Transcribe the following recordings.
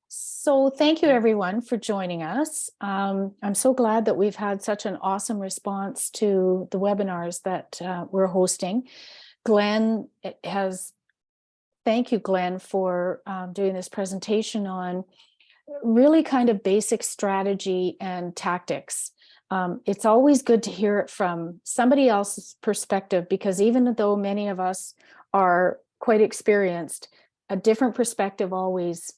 So thank you everyone for joining us. I'm so glad that we've had such an awesome response to the webinars that we're hosting. Glenn has, thank you Glenn for doing this presentation on really kind of basic strategy and tactics. It's always good to hear it from somebody else's perspective, because even though many of us are quite experienced, a different perspective always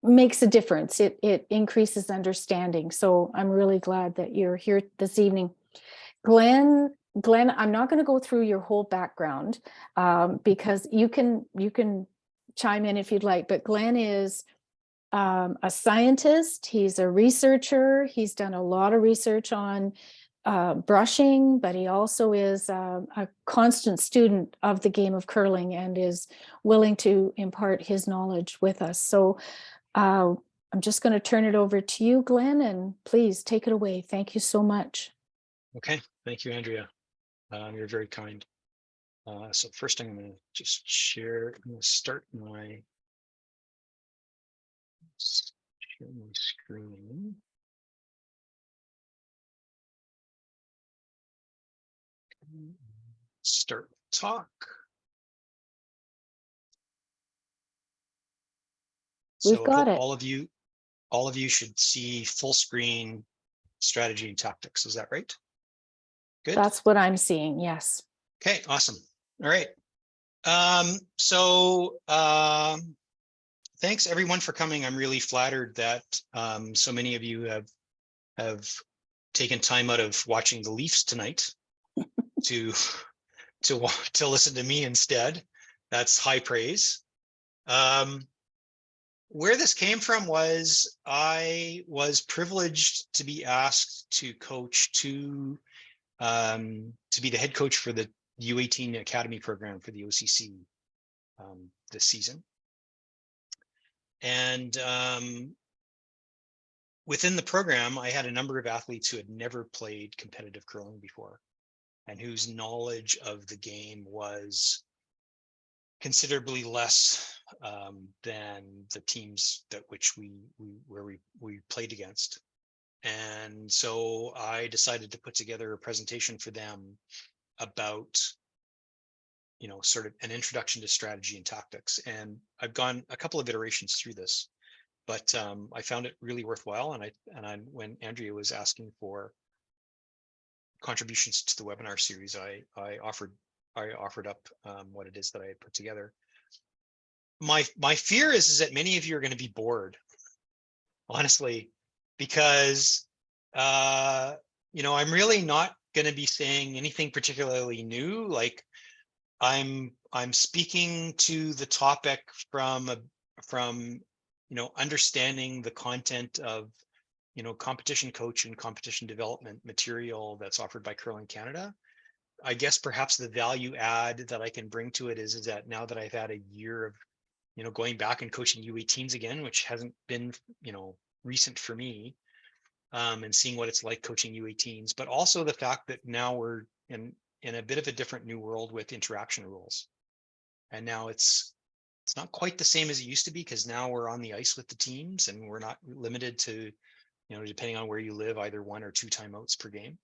makes a difference. It increases understanding. So I'm really glad that you're here this evening. Glenn, I'm not going to go through your whole background because you can chime in if you'd like, but Glenn is a scientist. He's a researcher. He's done a lot of research on brushing, but he also is a constant student of the game of curling and is willing to impart his knowledge with us. So I'm just going to turn it over to you, Glenn, and please take it away. Thank you so much. Okay, thank you, Andrea. You're very kind. So first I'm going to just share, I'm going to share my screen. Start talk. We've So I got hope it. all of you should see full screen strategy and tactics. Is that right? Good. That's what I'm seeing. Yes. Okay, awesome. All right. Thanks everyone for coming. I'm really flattered that so many of you have taken time out of watching the Leafs tonight to listen to me instead. That's high praise. Where this came from was I was privileged to be asked to coach to be the head coach for the U18 Academy program for the OCC this season. And within the program, I had a number of athletes who had never played competitive curling before and whose knowledge of the game was considerably less than the teams that which we played against. And so I decided to put together a presentation for them about, you know, sort of an introduction to strategy and tactics. And I've gone a couple of iterations through this, but I found it really worthwhile. And when Andrea was asking for contributions to the webinar series, I offered up what it is that I had put together. My fear is that many of you are going to be bored, honestly, because you know, I'm really not going to be saying anything particularly new. Like I'm speaking to the topic from you know, understanding the content of, you know, competition coach and competition development material that's offered by Curling Canada. I guess perhaps the value add that I can bring to it is that now that I've had a year of, you know, going back and coaching U18s again, which hasn't been, you know, recent for me, and seeing what it's like coaching U18s, but also the fact that now we're in a bit of a different new world with interaction rules. And now it's not quite the same as it used to be, because now we're on the ice with the teams and we're not limited to, you know, depending on where you live, either 1 or 2 timeouts per game.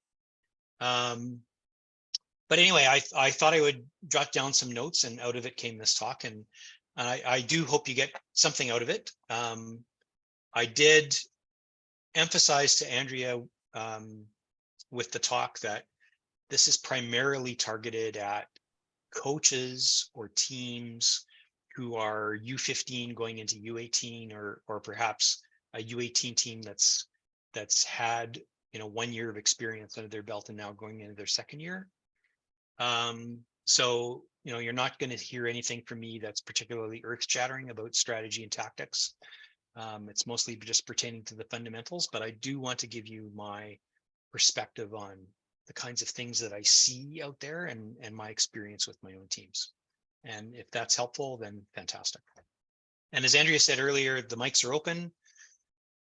But anyway, I thought I would jot down some notes, and out of it came this talk, and I do hope you get something out of it. I did emphasize to Andrea with the talk that this is primarily targeted at coaches or teams who are U15 going into U18, or perhaps a U18 team that's had, you know, 1 year of experience under their belt and now going into their second year. So, you know, you're not going to hear anything from me that's particularly earth-shattering about strategy and tactics. It's mostly just pertaining to the fundamentals, but I do want to give you my perspective on the kinds of things that I see out there and my experience with my own teams. And if that's helpful, then fantastic. And as Andrea said earlier, the mics are open.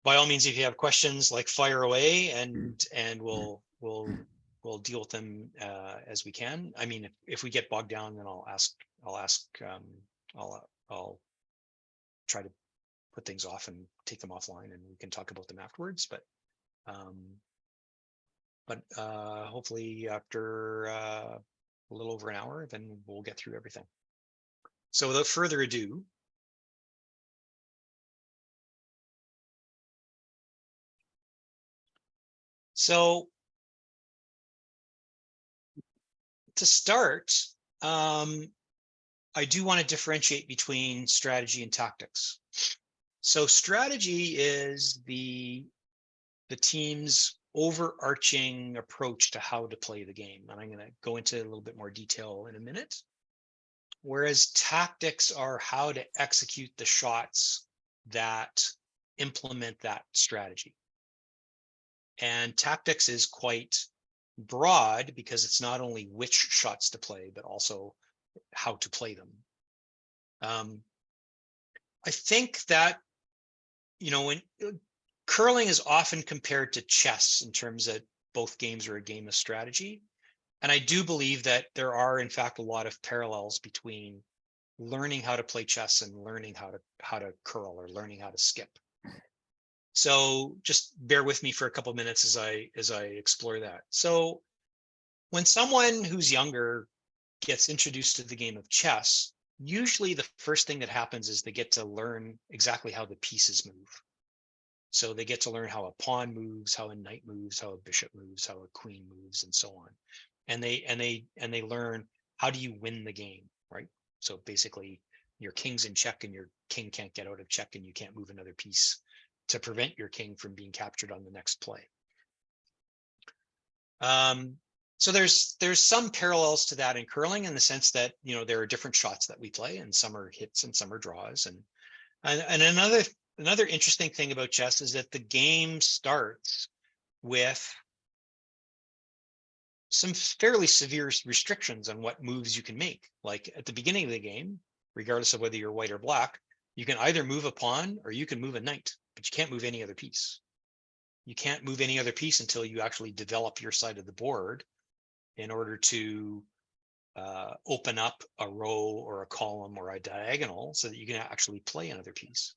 By all means, if you have questions, like, fire away, and we'll deal with them as we can. I mean, if we get bogged down, then I'll try to put things off and take them offline, and we can talk about them afterwards. But hopefully after a little over an hour, then we'll get through everything. So without further ado, so to start, I do want to differentiate between strategy and tactics. So strategy is the team's overarching approach to how to play the game. And I'm going to go into a little bit more detail in a minute. Whereas tactics are how to execute the shots that implement that strategy. And tactics is quite broad because it's not only which shots to play, but also how to play them. I think that, when curling is often compared to chess in terms that both games are a game of strategy. And I do believe that there are, in fact, a lot of parallels between learning how to play chess and learning how to curl, or learning how to skip. So just bear with me for a couple of minutes as I explore that. So when someone who's younger gets introduced to the game of chess, usually the first thing that happens is they get to learn exactly how the pieces move. So they get to learn how a pawn moves, how a knight moves, how a bishop moves, how a queen moves, and so on. And they learn, how do you win the game, right? So basically your king's in check and your king can't get out of check, and you can't move another piece to prevent your king from being captured on the next play. So there's some parallels to that in curling, in the sense that, there are different shots that we play, and some are hits and some are draws. And another interesting thing about chess is that the game starts with some fairly severe restrictions on what moves you can make. Like at the beginning of the game, regardless of whether you're white or black, you can either move a pawn or you can move a knight, but you can't move any other piece. You can't move any other piece until you actually develop your side of the board in order to open up a row or a column or a diagonal so that you can actually play another piece.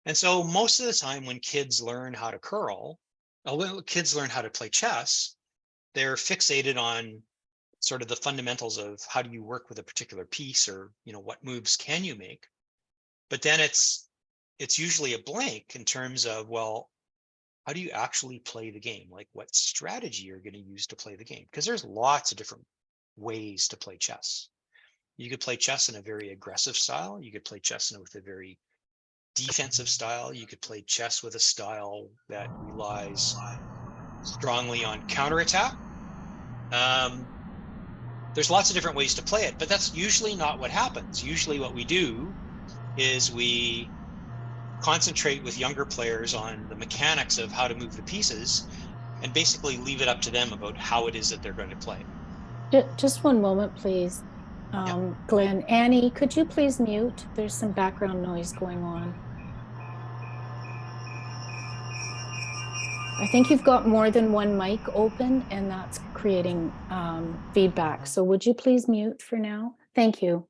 And so most of the time when kids learn how to curl, kids learn how to play chess, they're fixated on sort of the fundamentals of how do you work with a particular piece, or, what moves can you make? But then it's usually a blank in terms of, well, how do you actually play the game? Like what strategy you're going to use to play the game? Because there's lots of different ways to play chess. You could play chess in a very aggressive style. You could play chess with a very defensive style. You could play chess with a style that relies strongly on counterattack. There's lots of different ways to play it, but that's usually not what happens. Usually what we do is we concentrate with younger players on the mechanics of how to move the pieces, and basically leave it up to them about how it is that they're going to play. Just one moment, please. Glenn, Annie, could you please mute? There's some background noise going on. I think you've got more than one mic open, and that's creating feedback. So would you please mute for now? Thank you.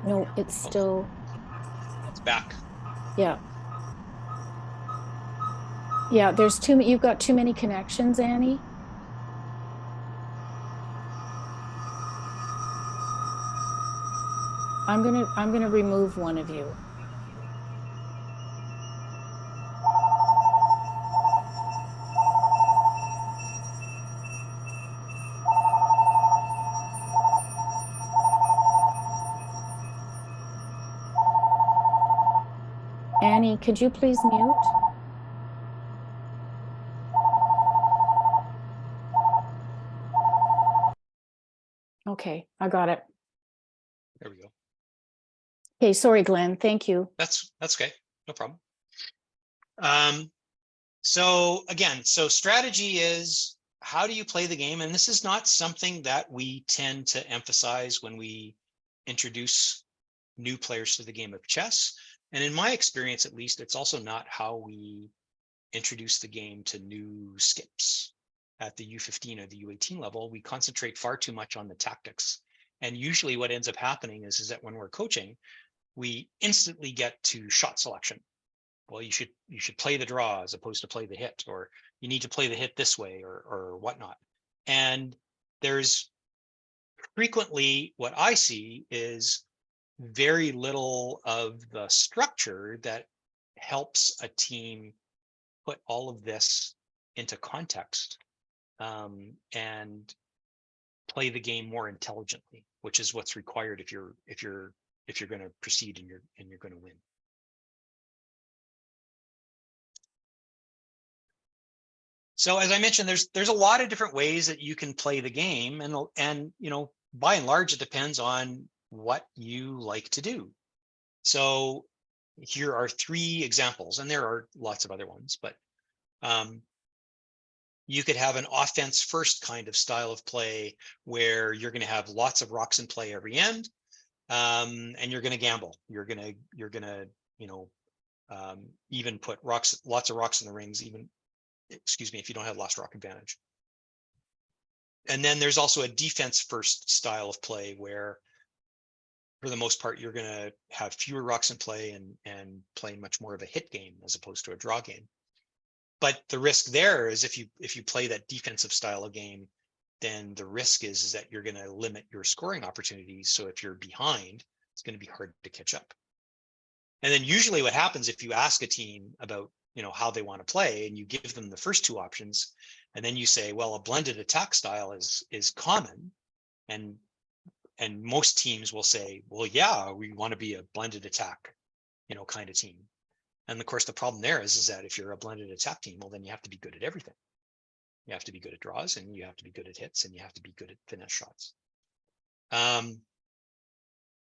No, it's still. It's back. Yeah. Yeah, you've got too many connections, Annie. I'm gonna remove one of you. Annie, could you please mute? Okay, I got it. There we go. Okay, sorry, Glenn. Thank you. That's okay. No problem. So again, strategy is, how do you play the game? And this is not something that we tend to emphasize when we introduce new players to the game of chess. And in my experience, at least, it's also not how we introduce the game to new skips at the U15 or the U18 level. We concentrate far too much on the tactics. And usually what ends up happening is that when we're coaching, we instantly get to shot selection. Well, you should play the draw as opposed to play the hit, or you need to play the hit this way, or whatnot. And there's frequently what I see is very little of the structure that helps a team put all of this into context, and play the game more intelligently, which is what's required if you're going to proceed and you're going to win. So as I mentioned, there's a lot of different ways that you can play the game, and by and large, it depends on what you like to do. So here are 3 examples, and there are lots of other ones, but you could have an offense first kind of style of play where you're going to have lots of rocks in play every end, and you're going to gamble. You're going to even put lots of rocks in the rings, even, excuse me, if you don't have last rock advantage. And then there's also a defense first style of play where, for the most part, you're going to have fewer rocks in play and play much more of a hit game as opposed to a draw game. But the risk there is if you play that defensive style of game, then the risk is that you're going to limit your scoring opportunities. So if you're behind, it's going to be hard to catch up. And then usually what happens if you ask a team about how they want to play, and you give them the first 2 options, and then you say, well, a blended attack style is common, and most teams will say, well, yeah, we want to be a blended attack kind of team. And of course, the problem there is that if you're a blended attack team, well, then you have to be good at everything. You have to be good at draws, and you have to be good at hits, and you have to be good at finesse shots.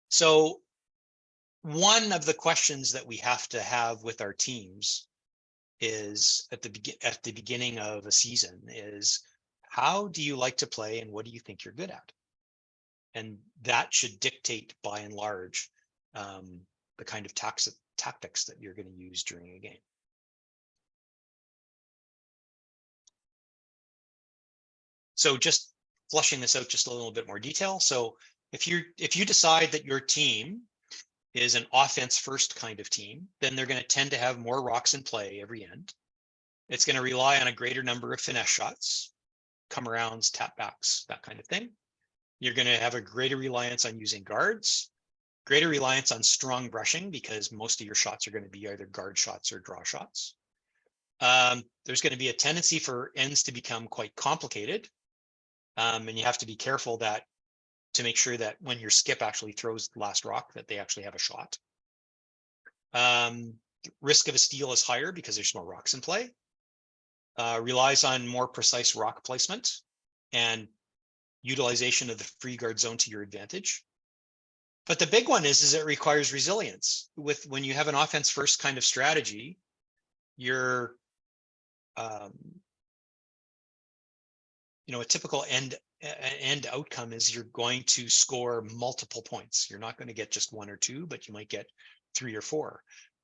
So one of the questions that we have to have with our teams is at the beginning of a season is, how do you like to play, and what do you think you're good at? And that should dictate, by and large, the kind of tactics that you're going to use during a game. So just flushing this out just a little bit more detail. So if you decide that your team is an offense first kind of team, then they're going to tend to have more rocks in play every end. It's going to rely on a greater number of finesse shots, come arounds, tap backs, that kind of thing. You're going to have a greater reliance on using guards, greater reliance on strong brushing, because most of your shots are going to be either guard shots or draw shots. There's going to be a tendency for ends to become quite complicated. And you have to be careful to make sure that when your skip actually throws the last rock, that they actually have a shot. Risk of a steal is higher because there's more rocks in play. Relies on more precise rock placement and utilization of the free guard zone to your advantage. But the big one is it requires resilience. When you have an offense first kind of strategy, you're a typical end outcome is you're going to score multiple points. You're not going to get just 1 or 2, but you might get 3 or 4.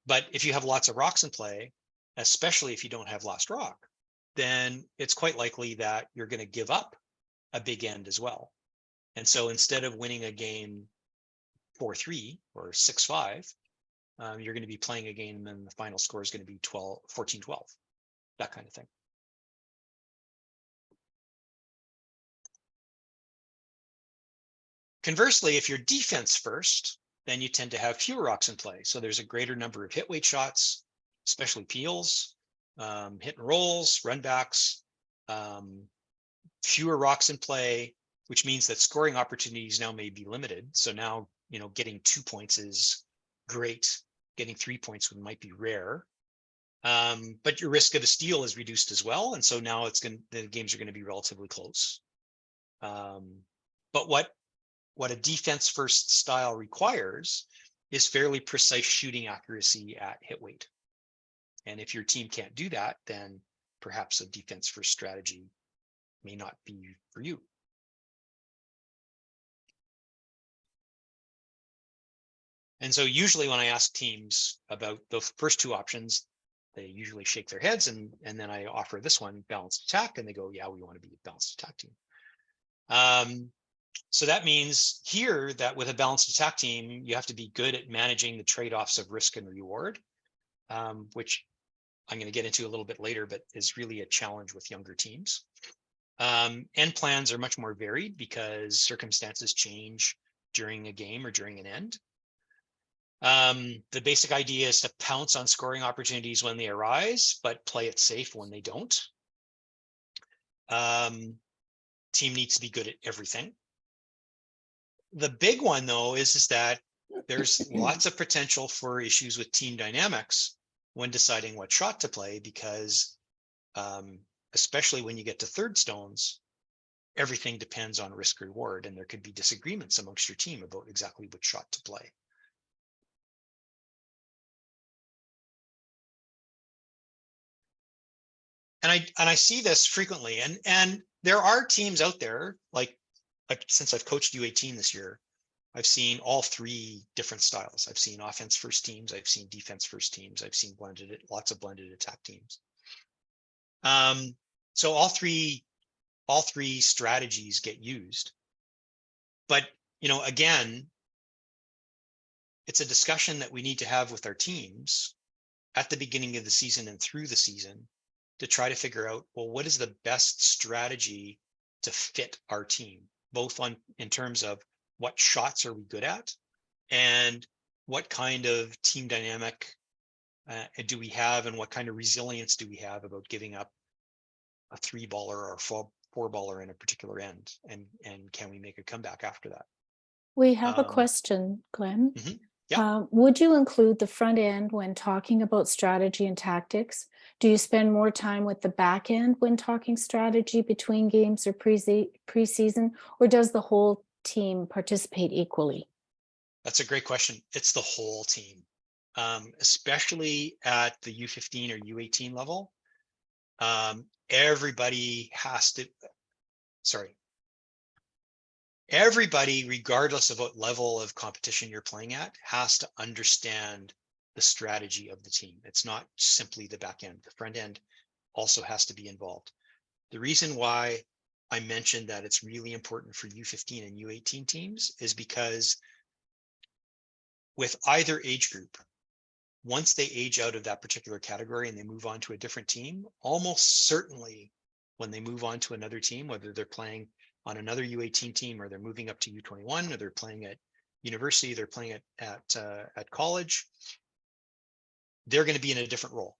But if you have lots of rocks in play, especially if you don't have last rock, then it's quite likely that you're going to give up a big end as well. And so instead of winning a game 4-3 or 6-5, you're going to be playing a game and the final score is going to be 14-12, that kind of thing. Conversely, if you're defense first, then you tend to have fewer rocks in play. So there's a greater number of hit weight shots, especially peels, hit and rolls, run backs, fewer rocks in play, which means that scoring opportunities now may be limited. So now, getting 2 points is great. Getting 3 points might be rare. But your risk of a steal is reduced as well. And so now the games are going to be relatively close. But what a defense first style requires is fairly precise shooting accuracy at hit weight. And if your team can't do that, then perhaps a defense first strategy may not be for you. And so usually when I ask teams about the first 2 options, they usually shake their heads, and then I offer this one, balanced attack, and they go, yeah, we want to be a balanced attack team. So that means here that with a balanced attack team, you have to be good at managing the trade-offs of risk and reward, which I'm going to get into a little bit later, but is really a challenge with younger teams. End plans are much more varied because circumstances change during a game or during an end. The basic idea is to pounce on scoring opportunities when they arise, but play it safe when they don't. Team needs to be good at everything. The big one, though, is that there's lots of potential for issues with team dynamics when deciding what shot to play, because especially when you get to third stones, everything depends on risk reward, and there could be disagreements amongst your team about exactly which shot to play. And I see this frequently, and there are teams out there, like since I've coached U18 this year, I've seen all three different styles. I've seen offense first teams, I've seen defense first teams, I've seen lots of blended attack teams. So all three strategies get used. But again, it's a discussion that we need to have with our teams at the beginning of the season and through the season to try to figure out, well, what is the best strategy to fit our team, both in terms of what shots are we good at and what kind of team dynamic do we have, and what kind of resilience do we have about giving up a 3-baller or a 4-baller in a particular end, and can we make a comeback after that? We have a question, Glenn. Yeah. Would you include the front end when talking about strategy and tactics? Do you spend more time with the back end when talking strategy between games or preseason, or does the whole team participate equally? That's a great question. It's the whole team, especially at the U15 or U18 level. Everybody, regardless of what level of competition you're playing at, has to understand the strategy of the team. It's not simply the back end. The front end also has to be involved. The reason why I mentioned that it's really important for U15 and U18 teams is because with either age group, once they age out of that particular category and they move on to a different team, almost certainly when they move on to another team, whether they're playing on another U18 team, or they're moving up to U21, or they're playing at university, they're playing at college, they're going to be in a different role.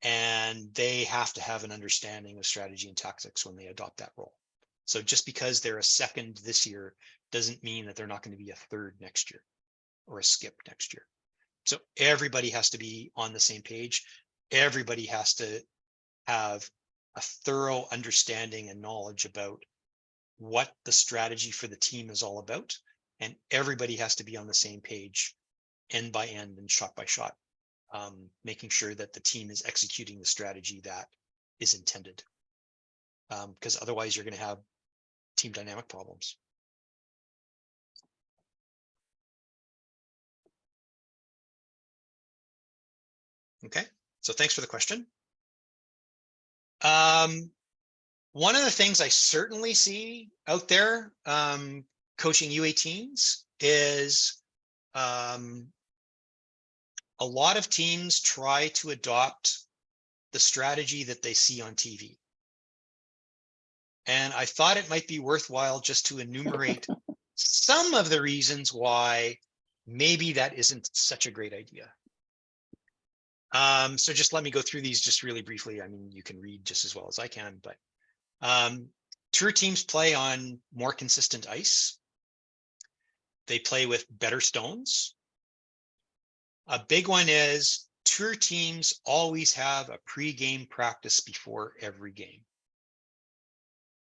And they have to have an understanding of strategy and tactics when they adopt that role. So just because they're a second this year doesn't mean that they're not going to be a third next year or a skip next year. So everybody has to be on the same page. Everybody has to have a thorough understanding and knowledge about what the strategy for the team is all about. And everybody has to be on the same page, end by end and shot by shot, making sure that the team is executing the strategy that is intended. Because otherwise you're going to have team dynamic problems. Okay, so thanks for the question. One of the things I certainly see out there coaching U18s is a lot of teams try to adopt the strategy that they see on TV. And I thought it might be worthwhile just to enumerate some of the reasons why maybe that isn't such a great idea. So just let me go through these just really briefly. I mean, you can read just as well as I can, but tour teams play on more consistent ice. They play with better stones. A big one is tour teams always have a pre-game practice before every game.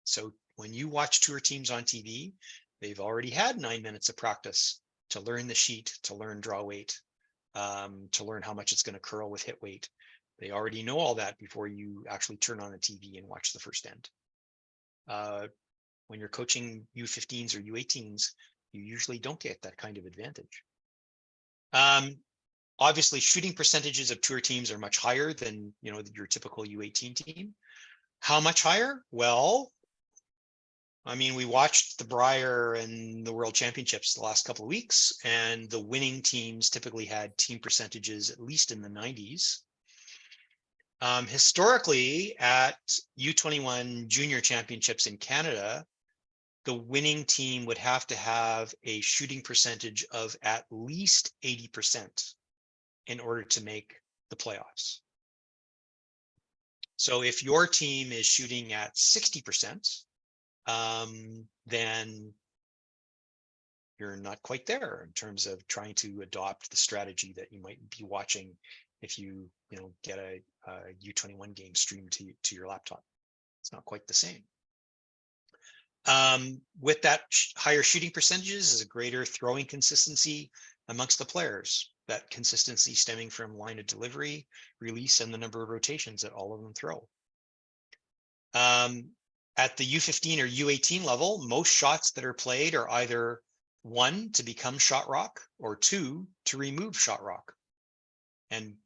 So when you watch tour teams on TV, they've already had 9 minutes of practice to learn the sheet, to learn draw weight, to learn how much it's going to curl with hit weight. They already know all that before you actually turn on the TV and watch the first end. When you're coaching U15s or U18s, you usually don't get that kind of advantage. Obviously, shooting percentages of tour teams are much higher than your typical U18 team. How much higher? Well, I mean, we watched the Brier and the World Championships the last couple of weeks, and the winning teams typically had team percentages at least in the 90s. Historically, at U21 junior championships in Canada, the winning team would have to have a shooting percentage of at least 80% in order to make the playoffs. So if your team is shooting at 60%, then you're not quite there in terms of trying to adopt the strategy that you might be watching if you get a U21 game streamed to your laptop. It's not quite the same. With that higher shooting percentages is a greater throwing consistency amongst the players. That consistency stemming from line of delivery, release, and the number of rotations that all of them throw. At the U15 or U18 level, most shots that are played are either 1, to become shot rock, or 2, to remove shot rock.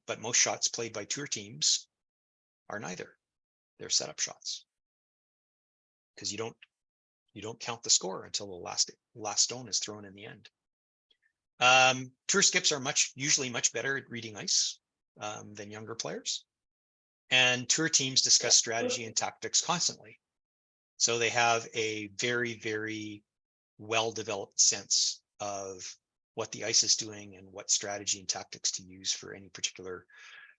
But most shots played by tour teams are neither. They're setup shots, because you don't count the score until the last stone is thrown in the end. Tour skips are usually much better at reading ice than younger players. And tour teams discuss strategy and tactics constantly. So they have a very, very well-developed sense of what the ice is doing and what strategy and tactics to use for any particular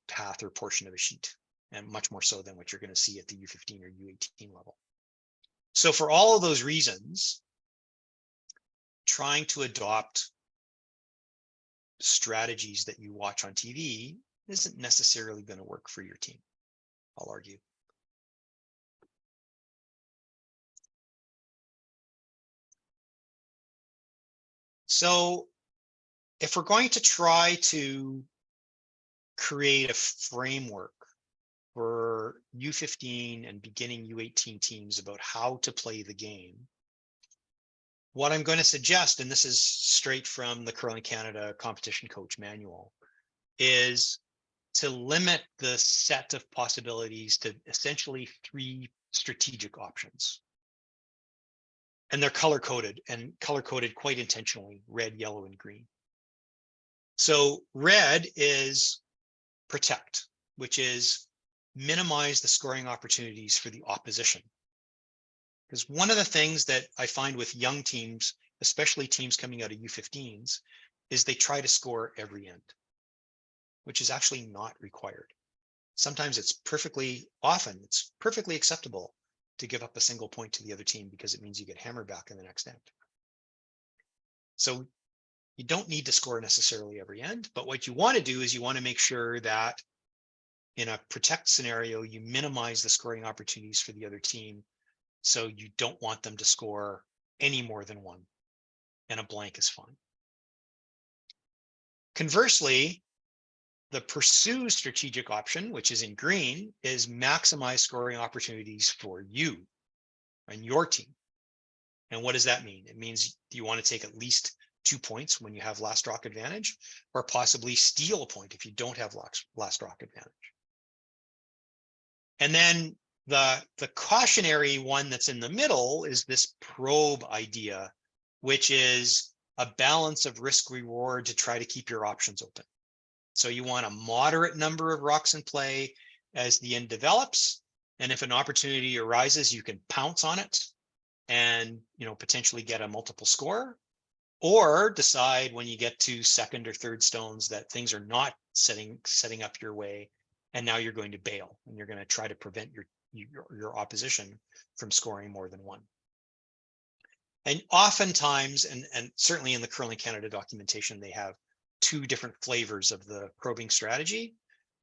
path or portion of a sheet, and much more so than what you're going to see at the U15 or U18 level. So for all of those reasons, trying to adopt strategies that you watch on TV isn't necessarily going to work for your team, I'll argue. So if we're going to try to create a framework for U15 and beginning U18 teams about how to play the game, what I'm going to suggest, and this is straight from the Curling Canada Competition Coach Manual, is to limit the set of possibilities to essentially 3 strategic options. And they're color-coded, and color-coded quite intentionally: red, yellow, and green. So red is protect, which is minimize the scoring opportunities for the opposition. Because one of the things that I find with young teams, especially teams coming out of U15s, is they try to score every end, which is actually not required. Sometimes it's perfectly acceptable to give up a single point to the other team, because it means you get hammered back in the next end. So you don't need to score necessarily every end, but what you want to do is you want to make sure that in a protect scenario, you minimize the scoring opportunities for the other team. So you don't want them to score any more than 1, and a blank is fine. Conversely, the pursue strategic option, which is in green, is maximize scoring opportunities for you and your team. And what does that mean? It means you want to take at least 2 points when you have last rock advantage, or possibly steal a point if you don't have last rock advantage. And then the cautionary one that's in the middle is this probe idea, which is a balance of risk reward to try to keep your options open. So you want a moderate number of rocks in play as the end develops. And if an opportunity arises, you can pounce on it and potentially get a multiple score, or decide when you get to second or third stones that things are not setting up your way, and now you're going to bail and you're going to try to prevent your opposition from scoring more than 1. And oftentimes, and certainly in the Curling Canada documentation, they have 2 different flavors of the probing strategy: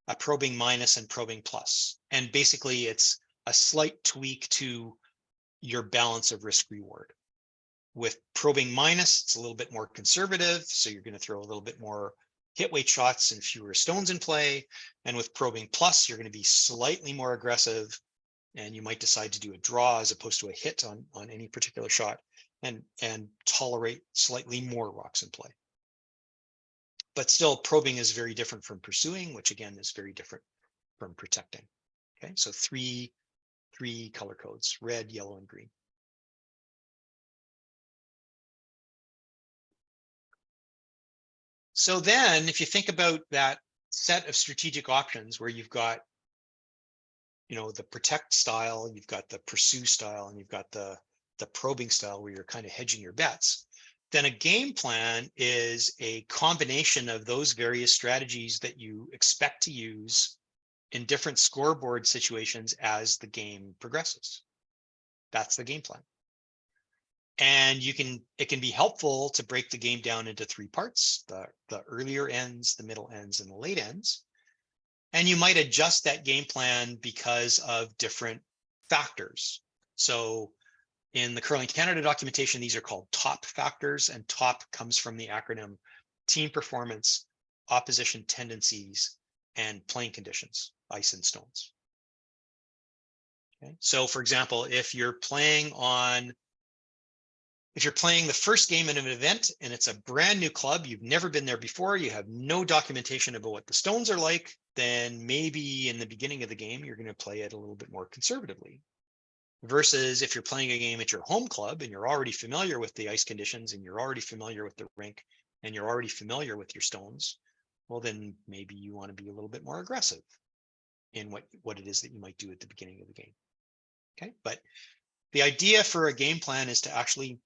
a probing minus and probing plus. And basically it's a slight tweak to your balance of risk reward. With probing minus, it's a little bit more conservative, so you're going to throw a little bit more hit weight shots and fewer stones in play. And with probing plus, you're going to be slightly more aggressive, and you might decide to do a draw as opposed to a hit on any particular shot, and tolerate slightly more rocks in play. But still, probing is very different from pursuing, which again is very different from protecting. Okay, so three color codes: red, yellow, and green. So then if you think about that set of strategic options where you've got, the protect style, you've got the pursue style, and you've got the probing style where you're kind of hedging your bets, then a game plan is a combination of those various strategies that you expect to use in different scoreboard situations as the game progresses. That's the game plan. And it can be helpful to break the game down into three parts: the earlier ends, the middle ends, and the late ends. And you might adjust that game plan because of different factors. So in the Curling Canada documentation, these are called top factors, and top comes from the acronym team performance, opposition tendencies, and playing conditions, ice and stones. Okay. So for example, if you're playing the first game in an event and it's a brand new club, you've never been there before, you have no documentation about what the stones are like, then maybe in the beginning of the game, you're going to play it a little bit more conservatively. Versus if you're playing a game at your home club and you're already familiar with the ice conditions and you're already familiar with the rink and you're already familiar with your stones, well, then maybe you want to be a little bit more aggressive in what it is that you might do at the beginning of the game. Okay, but the idea for a game plan is to actually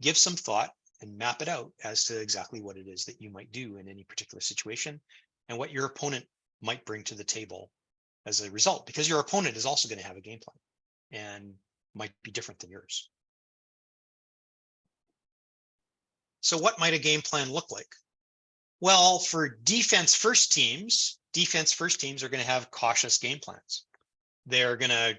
give some thought and map it out as to exactly what it is that you might do in any particular situation and what your opponent might bring to the table as a result, because your opponent is also going to have a game plan and might be different than yours. So what might a game plan look like? Well, for defense first teams are going to have cautious game plans. They're going to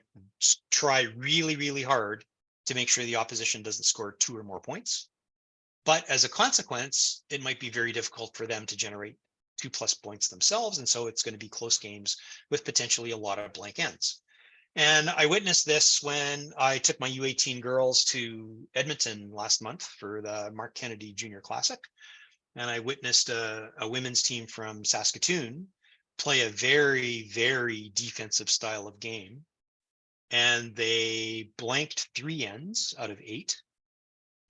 try really, really hard to make sure the opposition doesn't score 2 or more points. But as a consequence, it might be very difficult for them to generate 2+ points themselves. And so it's going to be close games with potentially a lot of blank ends. And I witnessed this when I took my U18 girls to Edmonton last month for the Mark Kennedy Junior Classic. And I witnessed a women's team from Saskatoon play a very, very defensive style of game. And they blanked 3 ends out of 8.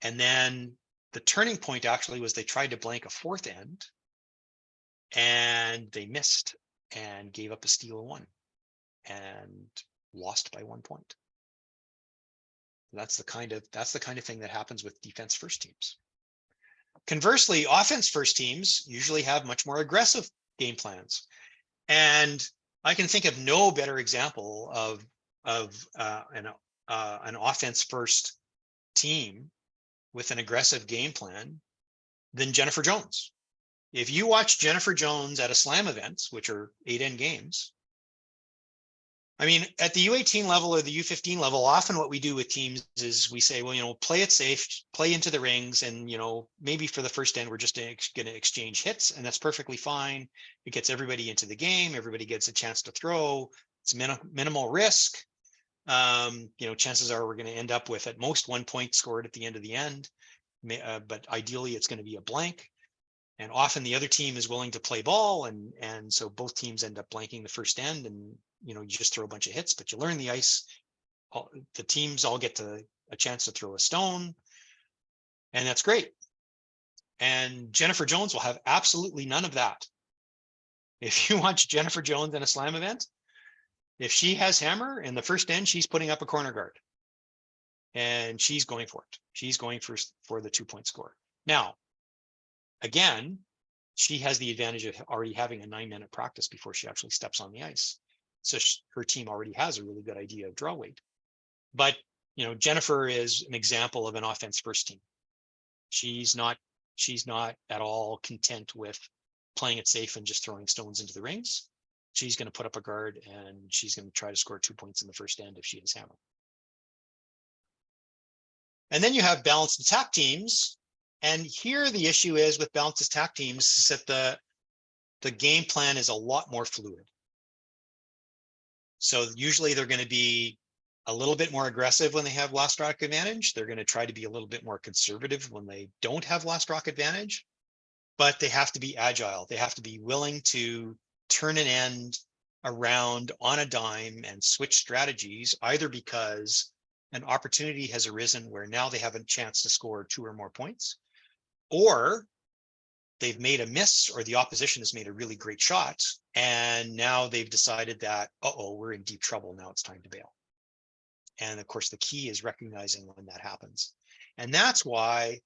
And then the turning point actually was they tried to blank a 4th end and they missed and gave up a steal of 1 and lost by 1 point. That's the kind of thing that happens with defense first teams. Conversely, offense first teams usually have much more aggressive game plans. And I can think of no better example of an offense first team with an aggressive game plan than Jennifer Jones. If you watch Jennifer Jones at a slam events, which are 8-end games, I mean, at the U18 level or the U15 level, often what we do with teams is we say, well, play it safe, play into the rings, and, maybe for the first end, we're just going to exchange hits, and that's perfectly fine. It gets everybody into the game. Everybody gets a chance to throw. It's minimal risk. Chances are we're going to end up with at most 1 point scored at the end of the end, but ideally it's going to be a blank. And often the other team is willing to play ball, and so both teams end up blanking the first end, and you just throw a bunch of hits, but you learn the ice. The teams all get a chance to throw a stone, and that's great. And Jennifer Jones will have absolutely none of that. If you watch Jennifer Jones in a slam event, if she has hammer in the first end, she's putting up a corner guard, and she's going for it. She's going for the 2-point score. Now, again, she has the advantage of already having a 9-minute practice before she actually steps on the ice. So her team already has a really good idea of draw weight. But, Jennifer is an example of an offense first team. She's not at all content with playing it safe and just throwing stones into the rings. She's going to put up a guard, and she's going to try to score 2 points in the first end if she has hammer. And then you have balanced attack teams. And here the issue is with balanced attack teams is that the game plan is a lot more fluid. So usually they're going to be a little bit more aggressive when they have last rock advantage. They're going to try to be a little bit more conservative when they don't have last rock advantage, but they have to be agile. They have to be willing to turn an end around on a dime and switch strategies, either because an opportunity has arisen where now they have a chance to score 2 or more points, or they've made a miss or the opposition has made a really great shot. And now they've decided that, uh-oh, we're in deep trouble. Now it's time to bail. And of course, the key is recognizing when that happens. And that's why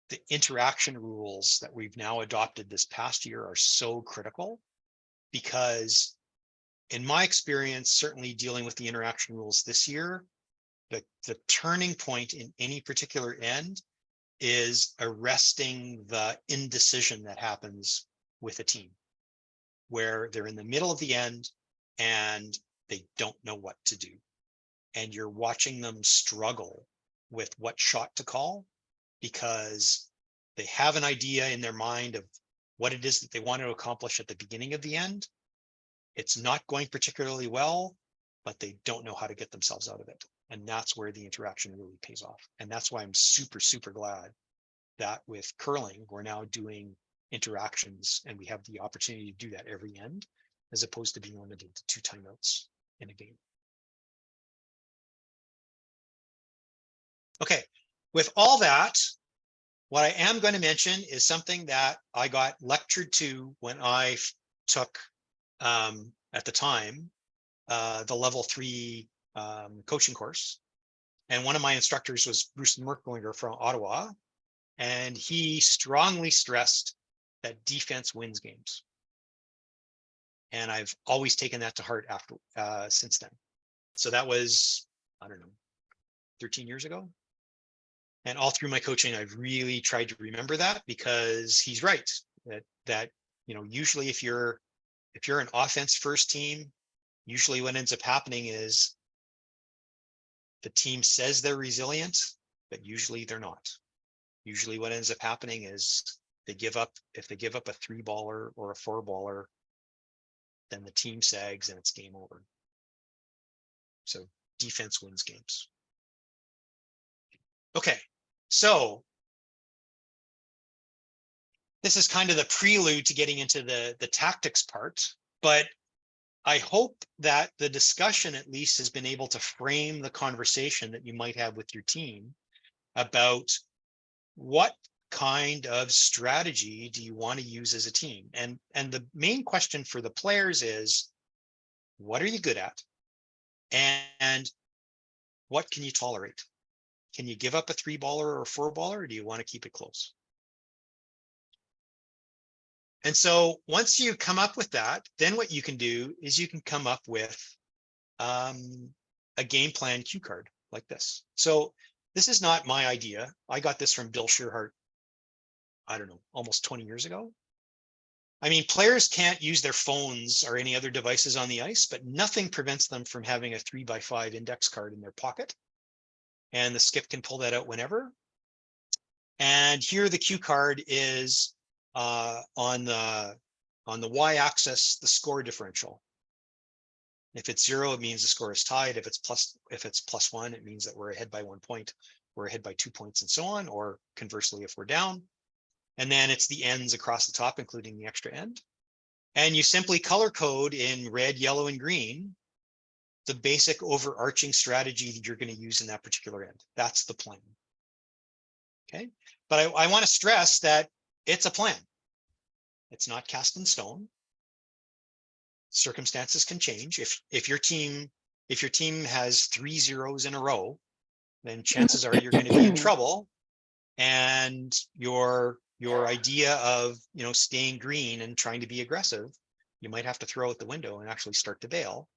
the interaction rules that we've now adopted this past year are so critical, because in my experience, certainly dealing with the interaction rules this year, the turning point in any particular end is arresting the indecision that happens with a team, where they're in the middle of the end and they don't know what to do. And you're watching them struggle with what shot to call, because they have an idea in their mind of what it is that they want to accomplish at the beginning of the end. It's not going particularly well, but they don't know how to get themselves out of it. And that's where the interaction really pays off. And that's why I'm super, super glad that with curling, we're now doing interactions and we have the opportunity to do that every end, as opposed to being limited to 2 timeouts in a game. Okay, with all that, what I am going to mention is something that I got lectured to when I took, at the time, the level 3 coaching course. And one of my instructors was Bruce Merklinger from Ottawa. And he strongly stressed that defense wins games. And I've always taken that to heart after since then. So that was, I don't know, 13 years ago. And all through my coaching, I've really tried to remember that, because he's right that you know, usually if you're an offense first team, usually what ends up happening is the team says they're resilient, but usually they're not. Usually what ends up happening is they give up. If they give up a 3-baller or a 4-baller, then the team sags and it's game over. So defense wins games. Okay, so this is kind of the prelude to getting into the tactics part, but I hope that the discussion at least has been able to frame the conversation that you might have with your team about what kind of strategy do you want to use as a team? And the main question for the players is, what are you good at? And what can you tolerate? Can you give up a 3-baller or a 4-baller, or do you want to keep it close? And so once you come up with that, then what you can do is you can come up with a game plan cue card like this. So this is not my idea. I got this from Bill Shearhart, I don't know, almost 20 years ago. I mean, players can't use their phones or any other devices on the ice, but nothing prevents them from having a 3x5 index card in their pocket. And the skip can pull that out whenever. And here the cue card is on the y-axis, the score differential. If it's 0, it means the score is tied. If it's +1, it means that we're ahead by 1 point, we're ahead by 2 points, and so on, or conversely, if we're down. And then it's the ends across the top, including the extra end. And you simply color code in red, yellow, and green the basic overarching strategy that you're going to use in that particular end. That's the plan. Okay, but I want to stress that it's a plan. It's not cast in stone. Circumstances can change. If your team has 3 zeros in a row, then chances are you're going to be in trouble. And your idea of, you know, staying green and trying to be aggressive, you might have to throw out the window and actually start to bail.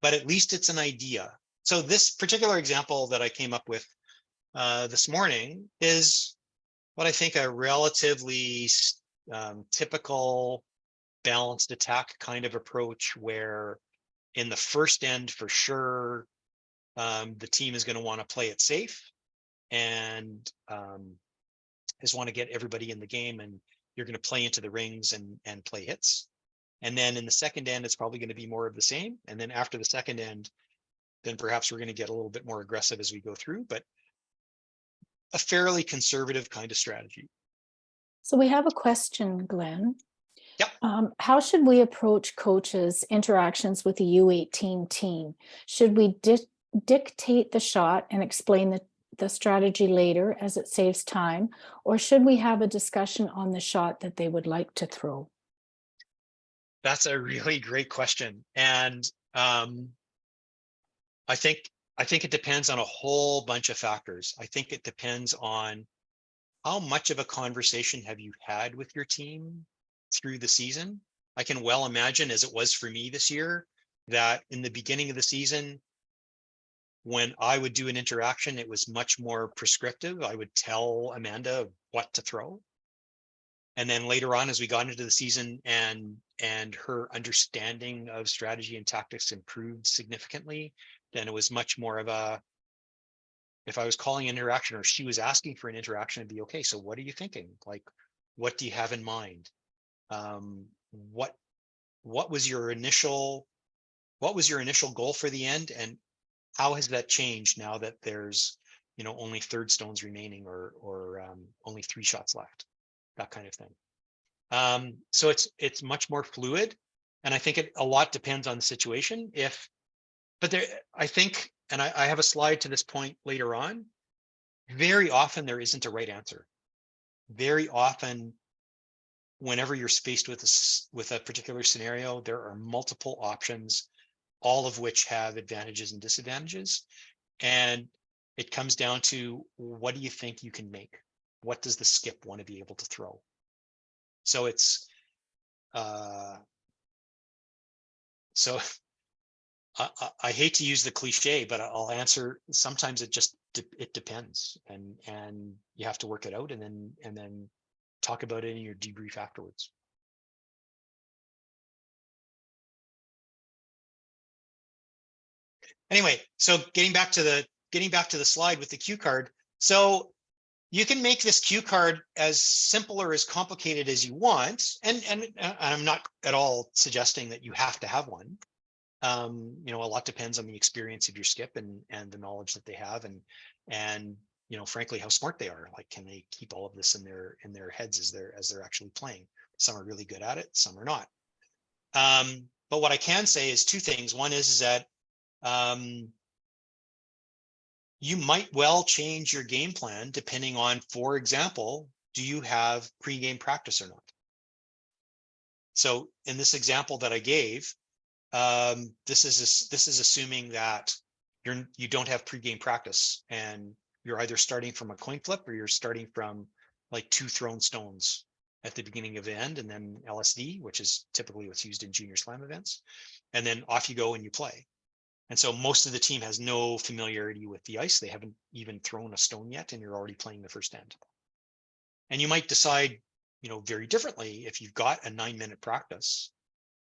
But at least it's an idea. So this particular example that I came up with this morning is what I think a relatively typical balanced attack kind of approach, where in the first end, for sure, the team is going to want to play it safe and just want to get everybody in the game, and you're going to play into the rings and play hits. And then in the second end, it's probably going to be more of the same. And then after the second end, then perhaps we're going to get a little bit more aggressive as we go through, but a fairly conservative kind of strategy. So we have a question, Glenn. Yep. How should we approach coaches' interactions with the U18 team? Should we dictate the shot and explain the strategy later as it saves time? Or should we have a discussion on the shot that they would like to throw? That's a really great question. And I think it depends on a whole bunch of factors. I think it depends on how much of a conversation have you had with your team through the season. I can well imagine, as it was for me this year, that in the beginning of the season, when I would do an interaction, it was much more prescriptive. I would tell Amanda what to throw. And then later on, as we got into the season and her understanding of strategy and tactics improved significantly, then it was much more of a, if I was calling an interaction or she was asking for an interaction, it'd be, okay, so what are you thinking? Like, what do you have in mind? What was your initial goal for the end? And how has that changed now that there's, only third stones remaining or only 3 shots left, that kind of thing. So it's much more fluid. And I think a lot depends on the situation. But there, I think, and I have a slide to this point later on, very often there isn't a right answer. Very often, whenever you're faced with a particular scenario, there are multiple options, all of which have advantages and disadvantages. And it comes down to, what do you think you can make? What does the skip want to be able to throw? So it's, so I hate to use the cliche, but I'll answer, sometimes it depends, and you have to work it out and then talk about it in your debrief afterwards. Anyway, so getting back to the slide with the cue card. So you can make this cue card as simple or as complicated as you want. And I'm not at all suggesting that you have to have one. A lot depends on the experience of your skip and the knowledge that they have, and frankly, how smart they are. Like, can they keep all of this in their heads as they're actually playing? Some are really good at it, some are not. But what I can say is 2 things. One is that you might well change your game plan depending on, for example, do you have pre-game practice or not? So in this example that I gave, this is assuming that you don't have pre-game practice and you're either starting from a coin flip or you're starting from like 2 thrown stones at the beginning of the end, and then LSD, which is typically what's used in junior slam events, and then off you go and you play. And so most of the team has no familiarity with the ice. They haven't even thrown a stone yet, and you're already playing the first end. And you might decide, very differently if you've got a 9-minute practice,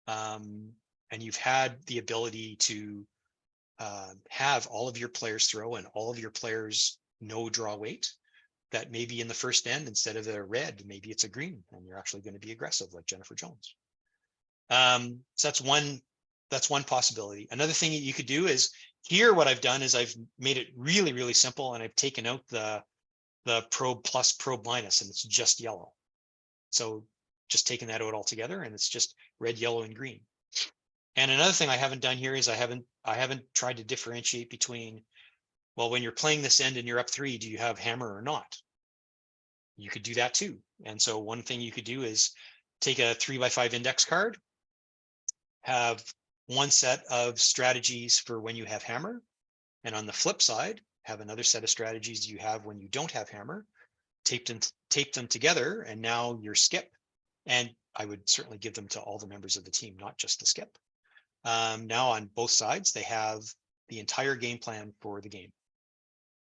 and you've had the ability to have all of your players throw and all of your players know draw weight, that maybe in the first end, instead of a red, maybe it's a green, and you're actually going to be aggressive like Jennifer Jones. So that's one possibility. Another thing that you could do is, here what I've done is I've made it really, really simple, and I've taken out the probe plus, probe minus, and it's just yellow. So just taking that out altogether, and it's just red, yellow, and green. And another thing I haven't done here is I haven't tried to differentiate between, well, when you're playing this end and you're up 3, do you have hammer or not? You could do that too. And so one thing you could do is take a 3x5 index card, have one set of strategies for when you have hammer, and on the flip side, have another set of strategies you have when you don't have hammer, tape them together, and now your skip. And I would certainly give them to all the members of the team, not just the skip. Now on both sides, they have the entire game plan for the game.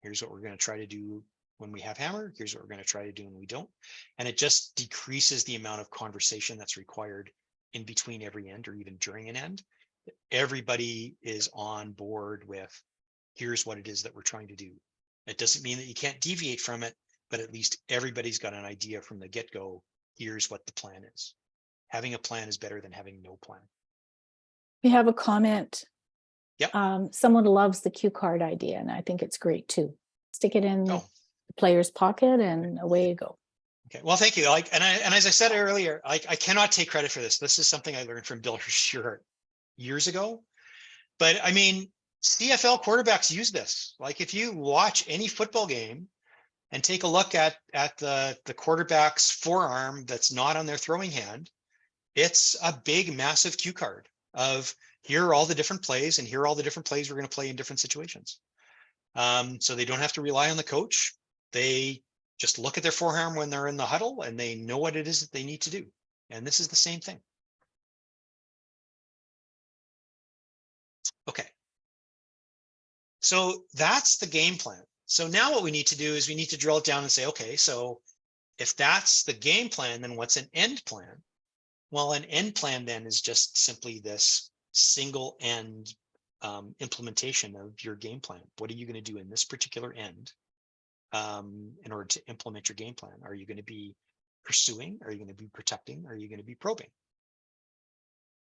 Here's what we're going to try to do when we have hammer. Here's what we're going to try to do when we don't. And it just decreases the amount of conversation that's required in between every end or even during an end. Everybody is on board with, here's what it is that we're trying to do. It doesn't mean that you can't deviate from it, but at least everybody's got an idea from the get-go. Here's what the plan is. Having a plan is better than having no plan. We have a comment. Yep. Someone loves the cue card idea, and I think it's great too. Stick it in Oh. the player's pocket and away you go. Okay, well, thank you. And as I said earlier, I cannot take credit for this. This is something I learned from Bill Schurart years ago. But I mean, CFL quarterbacks use this. Like if you watch any football game and take a look at the quarterback's forearm that's not on their throwing hand, it's a big, massive cue card of here are all the different plays and here are all the different plays we're going to play in different situations. So they don't have to rely on the coach. They just look at their forearm when they're in the huddle and they know what it is that they need to do. And this is the same thing. Okay. So that's the game plan. So now what we need to do is we need to drill it down and say, okay, so if that's the game plan, then what's an end plan? Well, an end plan then is just simply this single end implementation of your game plan. What are you going to do in this particular end in order to implement your game plan? Are you going to be pursuing? Are you going to be protecting? Are you going to be probing?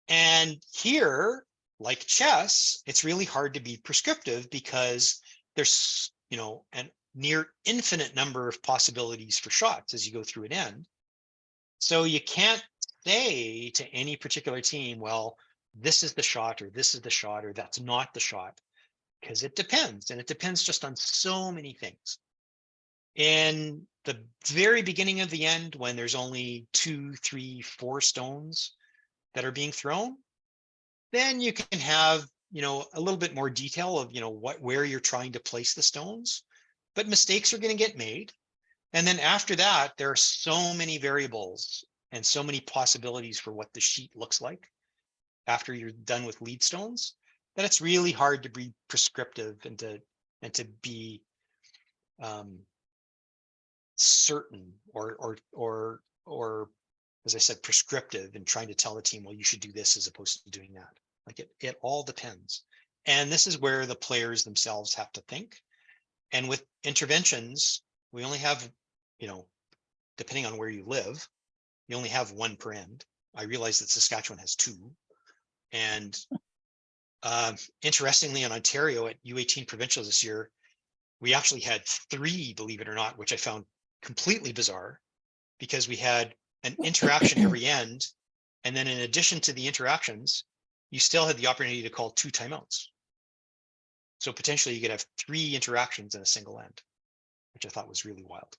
And here, like chess, it's really hard to be prescriptive because there's, you know, a near infinite number of possibilities for shots as you go through an end. So you can't say to any particular team, well, this is the shot, or this is the shot, or that's not the shot, because it depends. And it depends just on so many things. In the very beginning of the end, when there's only 2, 3, 4 stones that are being thrown, then you can have, you know, a little bit more detail of, you know, where you're trying to place the stones, but mistakes are going to get made. And then after that, there are so many variables and so many possibilities for what the sheet looks like after you're done with lead stones, that it's really hard to be prescriptive and to be certain or as I said, prescriptive and trying to tell the team, well, you should do this as opposed to doing that. Like it all depends. And this is where the players themselves have to think. And with interventions, we only have, you know, depending on where you live, you only have 1 per end. I realize that Saskatchewan has 2. And interestingly, in Ontario at U18 provincials this year, we actually had 3, believe it or not, which I found completely bizarre, because we had an interaction every end. And then in addition to the interactions, you still had the opportunity to call 2 timeouts. So potentially you could have 3 interactions in a single end, which I thought was really wild.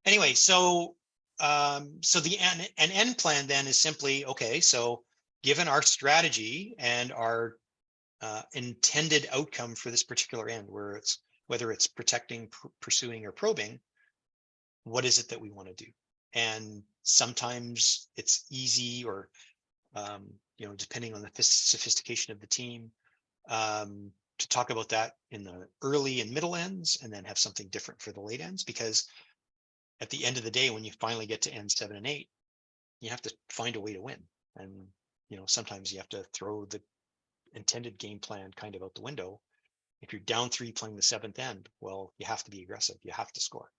Anyway, so the an end plan then is simply, okay, so given our strategy and our intended outcome for this particular end, whether it's protecting, pursuing, or probing, what is it that we want to do? And sometimes it's easy, or you know, depending on the sophistication of the team, to talk about that in the early and middle ends, and then have something different for the late ends. Because at the end of the day, when you finally get to ends 7 and 8, you have to find a way to win. And you know, sometimes you have to throw the intended game plan kind of out the window. If you're down 3 playing the 7th end, well, you have to be aggressive. You have to score.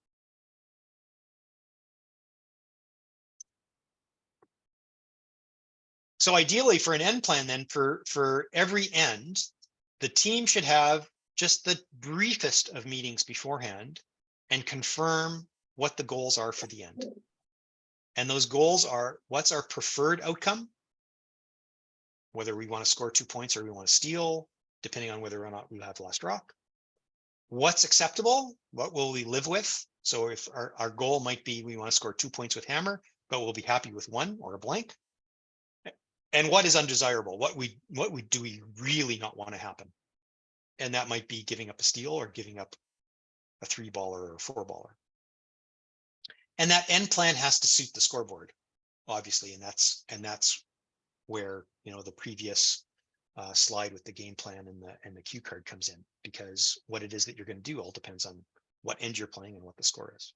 So ideally for an end plan, then for every end, the team should have just the briefest of meetings beforehand and confirm what the goals are for the end. And those goals are, what's our preferred outcome? Whether we want to score 2 points or we want to steal, depending on whether or not we have lost rock. What's acceptable? What will we live with? So if our goal might be we want to score 2 points with hammer, but we'll be happy with 1 or a blank. And what is undesirable? What do we really not want to happen? And that might be giving up a steal or giving up a 3-baller or a 4-baller. And that end plan has to suit the scoreboard, obviously, and that's where, you know, the previous slide with the game plan and the cue card comes in, because what it is that you're going to do all depends on what end you're playing and what the score is.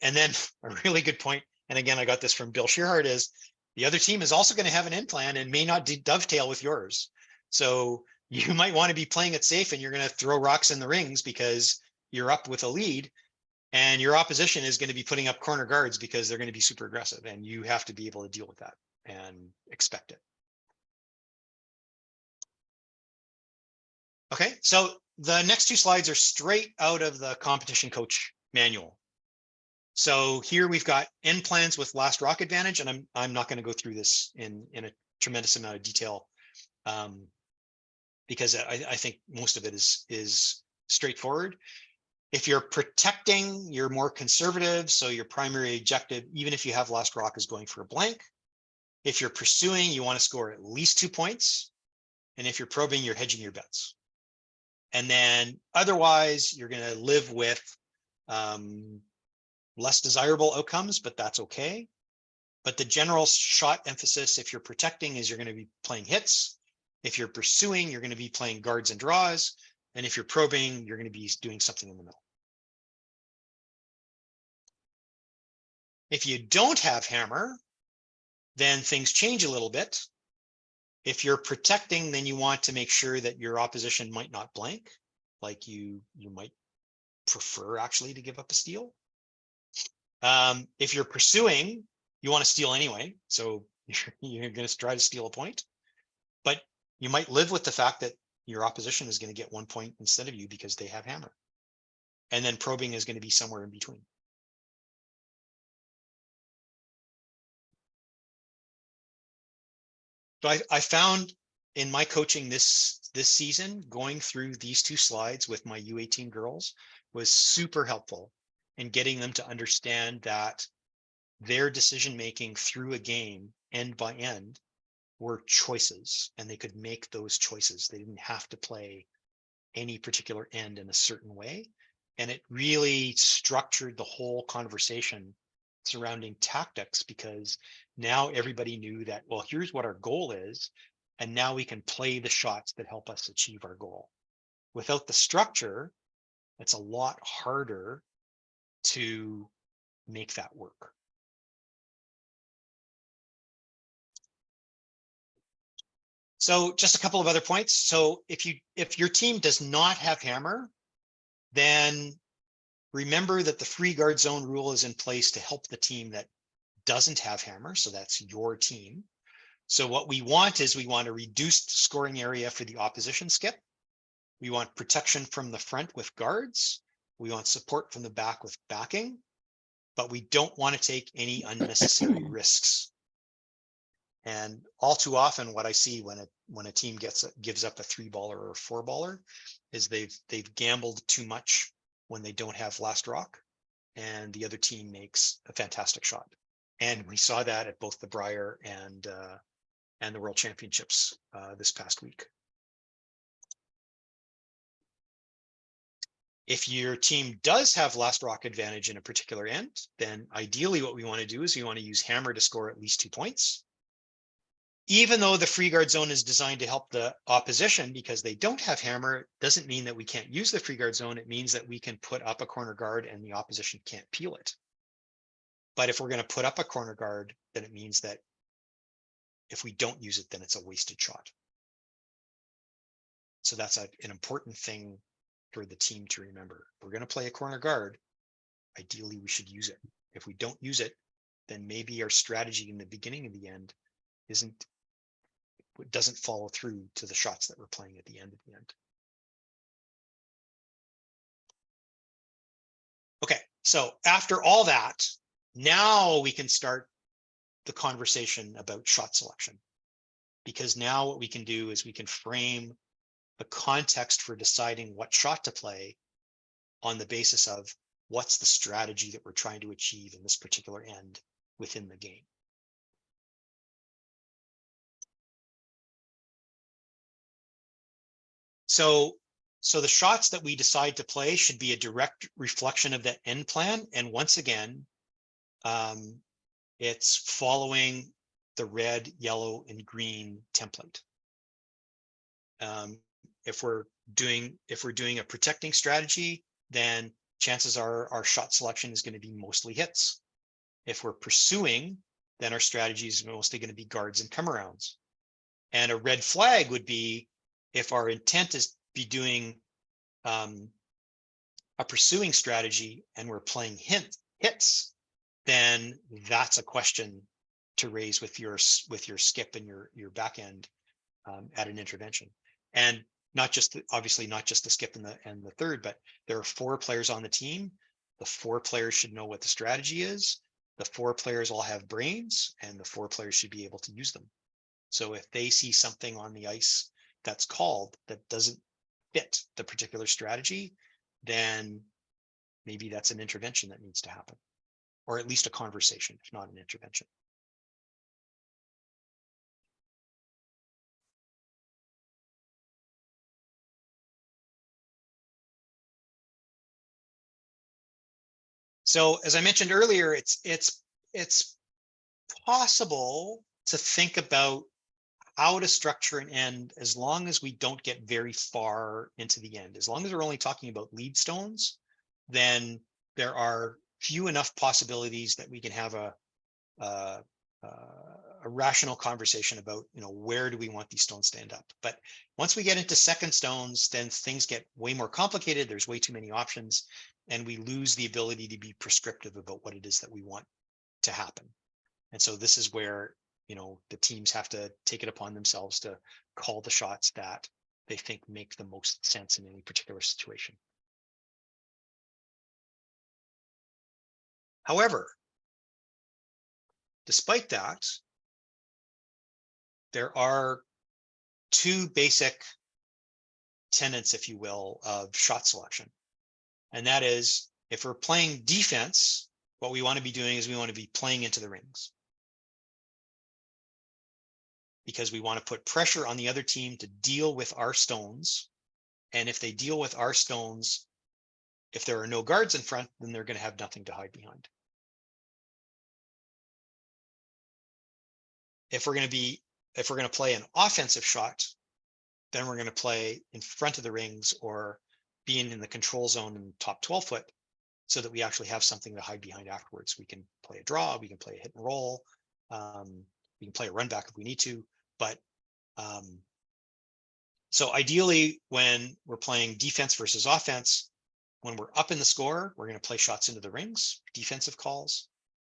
And then a really good point, and again, I got this from Bill Shearhart, is the other team is also going to have an end plan and may not dovetail with yours. So you might want to be playing it safe, and you're going to throw rocks in the rings because you're up with a lead, and your opposition is going to be putting up corner guards because they're going to be super aggressive, and you have to be able to deal with that and expect it. Okay, so the next 2 slides are straight out of the competition coach manual. So here we've got end plans with last rock advantage, and I'm not going to go through this in a tremendous amount of detail, because I think most of it is straightforward. If you're protecting, you're more conservative. So your primary objective, even if you have last rock, is going for a blank. If you're pursuing, you want to score at least 2 points. And if you're probing, you're hedging your bets. And then otherwise, you're going to live with less desirable outcomes, but that's okay. But the general shot emphasis, if you're protecting, is you're going to be playing hits. If you're pursuing, you're going to be playing guards and draws. And if you're probing, you're going to be doing something in the middle. If you don't have hammer, then things change a little bit. If you're protecting, then you want to make sure that your opposition might not blank, like you might prefer actually to give up a steal. If you're pursuing, you want to steal anyway, so you're going to try to steal a point, but you might live with the fact that your opposition is going to get 1 point instead of you because they have hammer. And then probing is going to be somewhere in between. So I found in my coaching this season, going through these 2 slides with my U18 girls was super helpful in getting them to understand that their decision making through a game, end by end, were choices, and they could make those choices. They didn't have to play any particular end in a certain way. And it really structured the whole conversation surrounding tactics, because now everybody knew that, well, here's what our goal is, and now we can play the shots that help us achieve our goal. Without the structure, it's a lot harder to make that work. So just a couple of other points. So if your team does not have hammer, then remember that the free guard zone rule is in place to help the team that doesn't have hammer. So that's your team. So what we want is we want a reduced scoring area for the opposition skip. We want protection from the front with guards. We want support from the back with backing, but we don't want to take any unnecessary risks. And all too often, what I see when a team gives up a 3-baller or a 4-baller is they've gambled too much when they don't have last rock, and the other team makes a fantastic shot. And we saw that at both the Brier and the World Championships this past week. If your team does have last rock advantage in a particular end, then ideally what we want to do is we want to use hammer to score at least 2 points. Even though the free guard zone is designed to help the opposition because they don't have hammer, it doesn't mean that we can't use the free guard zone. It means that we can put up a corner guard and the opposition can't peel it. But if we're going to put up a corner guard, then it means that if we don't use it, then it's a wasted shot. So that's an important thing for the team to remember. If we're going to play a corner guard, ideally we should use it. If we don't use it, then maybe our strategy in the beginning of the end doesn't follow through to the shots that we're playing at the end of the end. Okay, so after all that, now we can start the conversation about shot selection, because now what we can do is we can frame the context for deciding what shot to play on the basis of what's the strategy that we're trying to achieve in this particular end within the game. So the shots that we decide to play should be a direct reflection of that end plan. And once again, it's following the red, yellow, and green template. If we're doing a protecting strategy, then chances are our shot selection is going to be mostly hits. If we're pursuing, then our strategy is mostly going to be guards and come arounds. And a red flag would be if our intent is to be doing a pursuing strategy and we're playing hits, then that's a question to raise with your skip and your back end at an intervention. And obviously not just the skip and the third, but there are 4 players on the team. The 4 players should know what the strategy is. The 4 players all have brains, and the 4 players should be able to use them. So if they see something on the ice that's called that doesn't fit the particular strategy, then maybe that's an intervention that needs to happen, or at least a conversation, if not an intervention. So as I mentioned earlier, it's possible to think about how to structure an end as long as we don't get very far into the end. As long as we're only talking about lead stones, then there are few enough possibilities that we can have a rational conversation about, where do we want these stones to end up. But once we get into second stones, then things get way more complicated. There's way too many options, and we lose the ability to be prescriptive about what it is that we want to happen. And so this is where, the teams have to take it upon themselves to call the shots that they think make the most sense in any particular situation. However, despite that, there are 2 basic tenets, if you will, of shot selection. And that is, if we're playing defense, what we want to be doing is we want to be playing into the rings, because we want to put pressure on the other team to deal with our stones. And if they deal with our stones, if there are no guards in front, then they're going to have nothing to hide behind. If we're going to play an offensive shot, then we're going to play in front of the rings or being in the control zone in the top 12 foot, so that we actually have something to hide behind afterwards. We can play a draw, we can play a hit and roll, we can play a run back if we need to. But so ideally, when we're playing defense versus offense, when we're up in the score, we're going to play shots into the rings, defensive calls.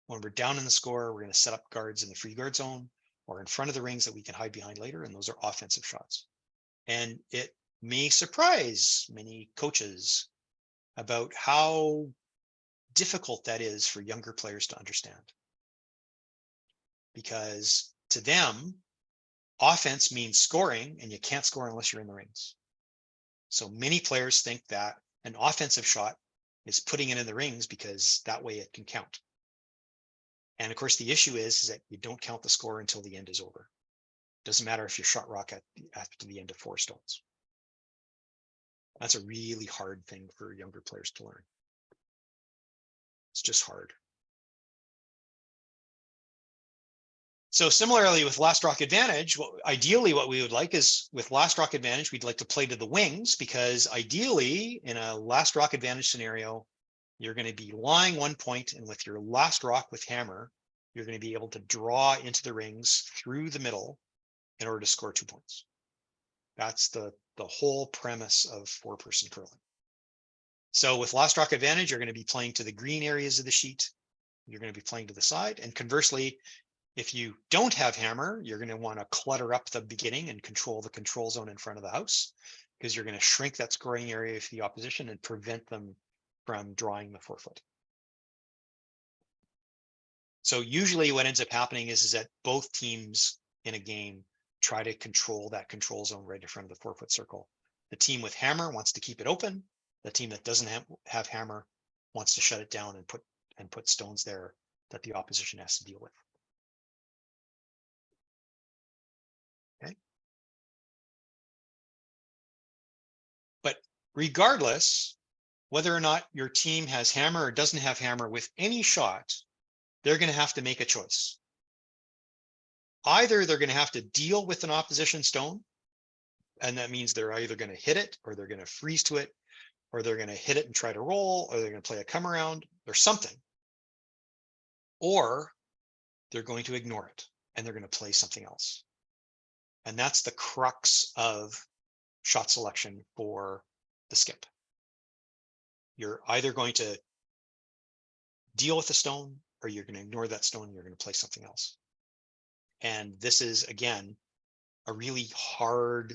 When we're down in the score, we're going to set up guards in the free guard zone or in front of the rings that we can hide behind later, and those are offensive shots. And it may surprise many coaches about how difficult that is for younger players to understand. Because to them, offense means scoring, and you can't score unless you're in the rings. So many players think that an offensive shot is putting it in the rings because that way it can count. And of course, the issue is that you don't count the score until the end is over. Doesn't matter if you shot rock after the end of 4 stones. That's a really hard thing for younger players to learn. It's just hard. So similarly with last rock advantage, ideally what we would like is, with last rock advantage, we'd like to play to the wings, because ideally in a last rock advantage scenario, you're going to be lying 1 point, and with your last rock with hammer, you're going to be able to draw into the rings through the middle in order to score 2 points. That's the whole premise of 4-person curling. So with last rock advantage, you're going to be playing to the green areas of the sheet. You're going to be playing to the side. And conversely, if you don't have hammer, you're going to want to clutter up the beginning and control the control zone in front of the house, because you're going to shrink that scoring area for the opposition and prevent them from drawing the 4-foot. So usually what ends up happening is that both teams in a game try to control that control zone right in front of the 4-foot circle. The team with hammer wants to keep it open. The team that doesn't have hammer wants to shut it down and put stones there that the opposition has to deal with. Okay. But regardless, whether or not your team has hammer or doesn't have hammer, with any shot, they're going to have to make a choice. Either they're going to have to deal with an opposition stone, and that means they're either going to hit it, or they're going to freeze to it, or they're going to hit it and try to roll, or they're going to play a come around or something, or they're going to ignore it and they're going to play something else. And that's the crux of shot selection for the skip. You're either going to deal with the stone, or you're going to ignore that stone and you're going to play something else. And this is, again, a really hard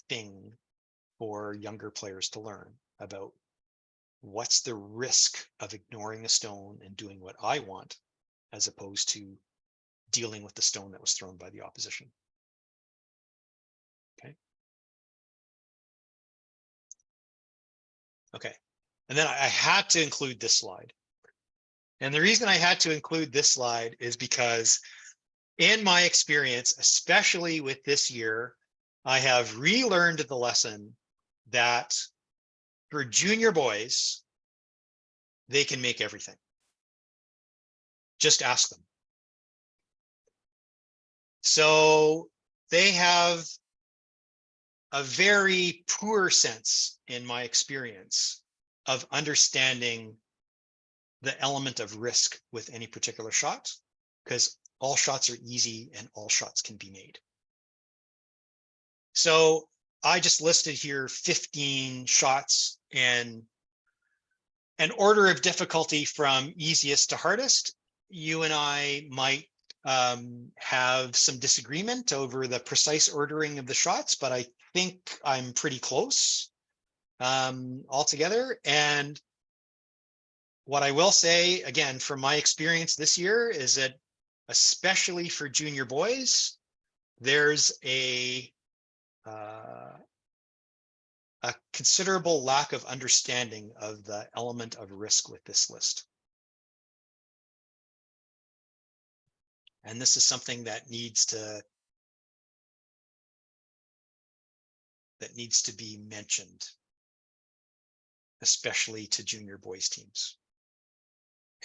thing for younger players to learn about what's the risk of ignoring a stone and doing what I want, as opposed to dealing with the stone that was thrown by the opposition. Okay. Okay. And then I had to include this slide. And the reason I had to include this slide is because in my experience, especially with this year, I have relearned the lesson that for junior boys, they can make everything. Just ask them. So they have a very poor sense, in my experience, of understanding the element of risk with any particular shot, because all shots are easy and all shots can be made. So I just listed here 15 shots and an order of difficulty from easiest to hardest. You and I might have some disagreement over the precise ordering of the shots, but I think I'm pretty close altogether. And what I will say, again, from my experience this year, is that especially for junior boys, there's a considerable lack of understanding of the element of risk with this list. And this is something that needs to be mentioned, especially to junior boys teams.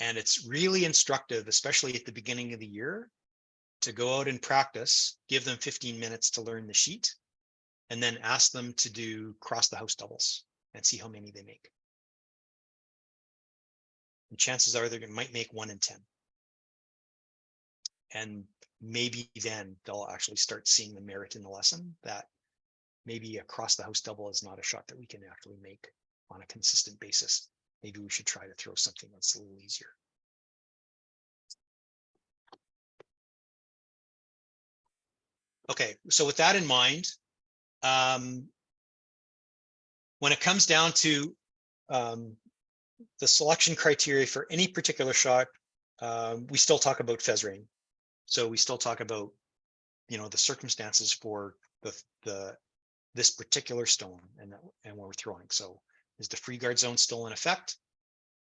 And it's really instructive, especially at the beginning of the year, to go out and practice, give them 15 minutes to learn the sheet, and then ask them to do cross the house doubles and see how many they make. And chances are they might make 1 in 10. And maybe then they'll actually start seeing the merit in the lesson that maybe across the house double is not a shot that we can actually make on a consistent basis. Maybe we should try to throw something that's a little easier. Okay, so with that in mind, when it comes down to the selection criteria for any particular shot, we still talk about Fesrain. So we still talk about, the circumstances for this particular stone and when we're throwing. So is the free guard zone still in effect?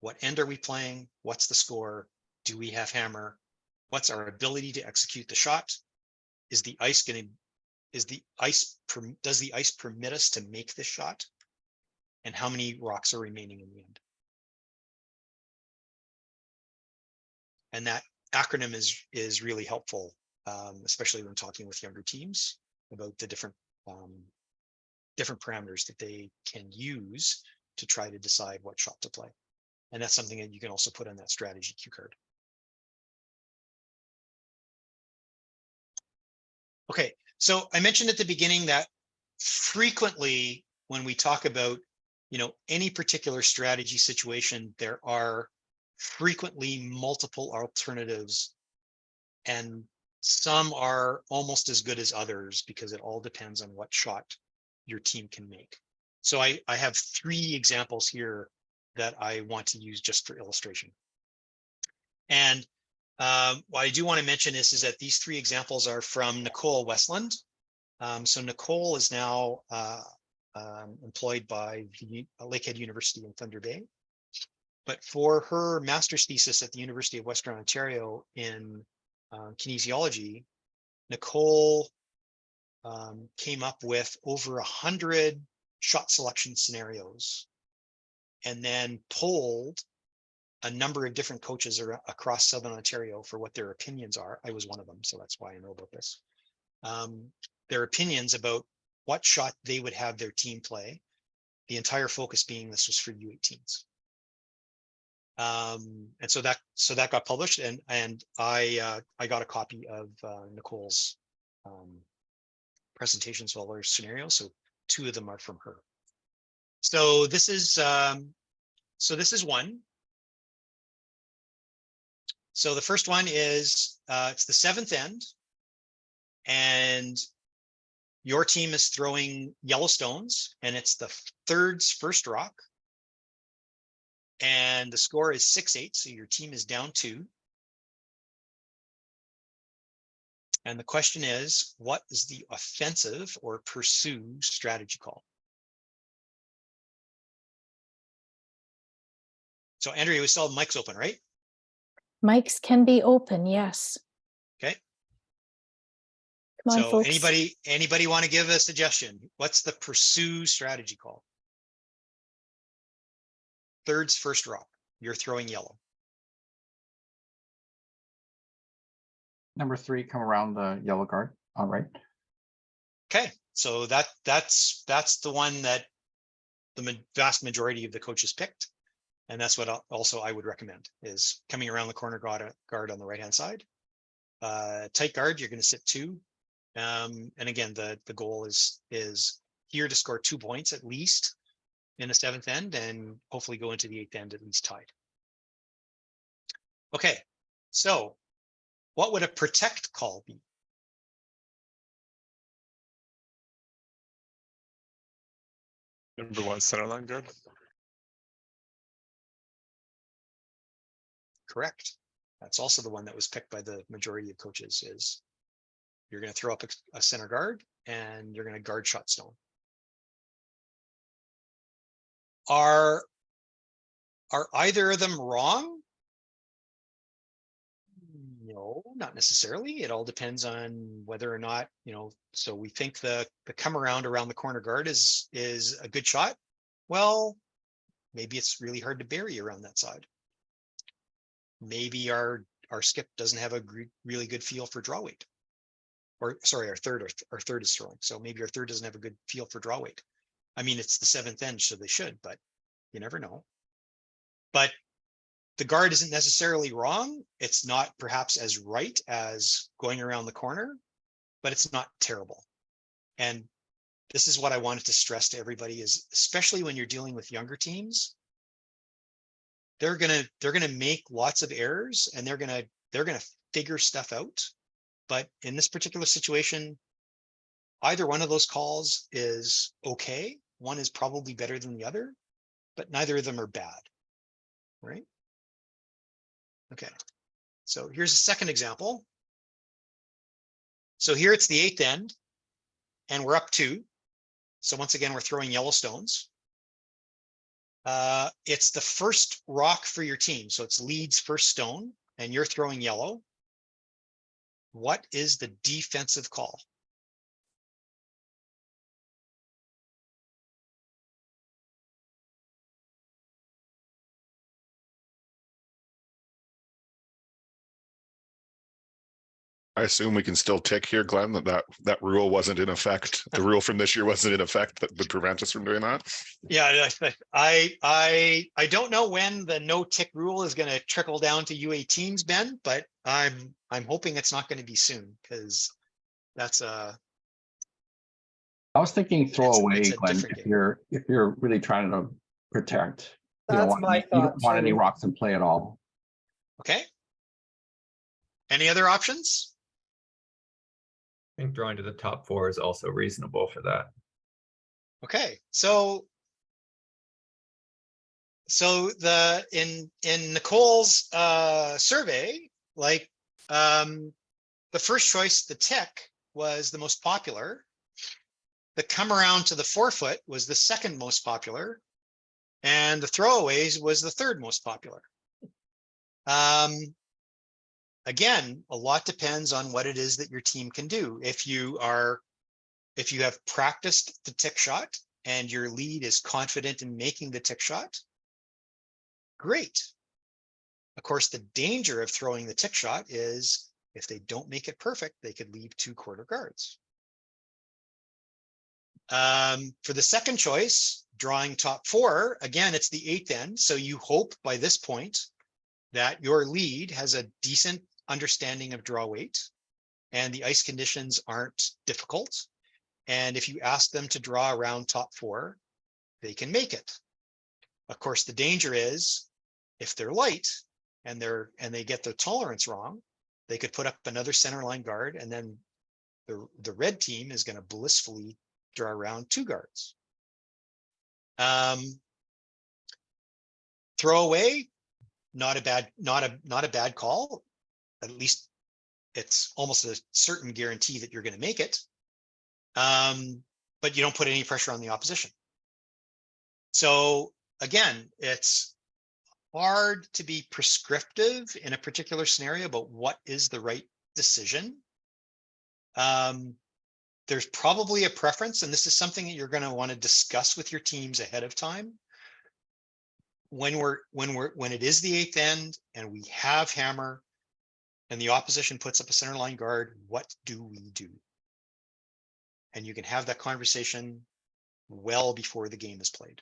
What end are we playing? What's the score? Do we have hammer? What's our ability to execute the shot? Does the ice permit us to make this shot? And how many rocks are remaining in the end? And that acronym is really helpful, especially when talking with younger teams about the different parameters that they can use to try to decide what shot to play. And that's something that you can also put on that strategy cue card. Okay, so I mentioned at the beginning that frequently when we talk about, any particular strategy situation, there are frequently multiple alternatives, and some are almost as good as others because it all depends on what shot your team can make. So I have 3 examples here that I want to use just for illustration. And what I do want to mention is that these 3 examples are from Nicole Westland. So Nicole is now employed by the Lakehead University in Thunder Bay. But for her master's thesis at the University of Western Ontario in kinesiology, Nicole came up with over 100 shot selection scenarios and then polled a number of different coaches across Southern Ontario for what their opinions are. I was one of them, so that's why I know about this. Their opinions about what shot they would have their team play. The entire focus being this was for U18s. And so that got published, and I got a copy of Nicole's presentations of all her scenarios. So 2 of them are from her. So this is one. So the first one is it's the 7th end, and your team is throwing yellow stones, and it's the third's first rock. and the score is 6-8, so your team is down 2. And the question is, what is the offensive or pursue strategy call? So Andrea, we still have mics open, right? Mics can be open, yes. Okay. Come on, So folks. anybody want to give a suggestion? What's the pursue strategy call? Third's first rock. You're throwing yellow. Number 3, come around the yellow guard. All right. Okay, so that's the one that the vast majority of the coaches picked, and that's what also I would recommend, is coming around the corner guard on the right hand side. Tight guard, you're going to sit 2, and again the goal is here to score 2 points at least in the 7th end, and hopefully go into the 8th end at least tied. Okay, so what would a protect call be? Number 1, center line guard. Correct. That's also the one that was picked by the majority of coaches, is you're going to throw up a center guard and you're going to guard shot stone. Are either of them wrong? No, not necessarily. It all depends on whether or not, so we think the come around the corner guard is a good shot. Well, maybe it's really hard to bury around that side. Maybe our skip doesn't have a really good feel for draw weight. Or sorry, our third is throwing. So maybe our third doesn't have a good feel for draw weight. I mean, it's the 7th end, so they should, but you never know. But the guard isn't necessarily wrong. It's not perhaps as right as going around the corner, but it's not terrible. And this is what I wanted to stress to everybody, is especially when you're dealing with younger teams, they're gonna make lots of errors, and they're gonna figure stuff out. But in this particular situation, either one of those calls is okay. One is probably better than the other, but neither of them are bad, right? Okay, so here's a second example. So here it's the 8th end, and we're up 2. So once again, we're throwing yellow stones. It's the first rock for your team. So it's lead's first stone, and you're throwing yellow. What is the defensive call? I assume we can still tick here, Glenn, that rule wasn't in effect. The rule from this year wasn't in effect that would prevent us from doing that. Yeah, I don't know when the no tick rule is going to trickle down to UA teams, Ben, but I'm hoping it's not going to be soon, because that's I was thinking throw it's away, a Glenn, different if game. you're really trying to protect. That's my You don't thought want any too. rocks in play at all. Okay. Any other options? I think drawing to the top 4 is also reasonable for that. Okay, so in Nicole's survey, like the first choice, the tick, was the most popular. The come around to the 4-foot was the second most popular, and the throwaways was the third most popular. Again, a lot depends on what it is that your team can do. If you have practiced the tick shot and your lead is confident in making the tick shot, great. Of course, the danger of throwing the tick shot is if they don't make it perfect, they could leave 2 quarter guards. For the second choice, drawing top 4, again, it's the 8th end. So you hope by this point that your lead has a decent understanding of draw weight and the ice conditions aren't difficult. And if you ask them to draw around top 4, they can make it. Of course, the danger is if they're light and they get their tolerance wrong, they could put up another center line guard, and then the red team is going to blissfully draw around 2 guards. throw away, not a bad call. At least it's almost a certain guarantee that you're going to make it. But you don't put any pressure on the opposition. So again, it's hard to be prescriptive in a particular scenario about what is the right decision. There's probably a preference, and this is something that you're going to want to discuss with your teams ahead of time. When it is the 8th end and we have hammer and the opposition puts up a center line guard, what do we do? And you can have that conversation well before the game is played,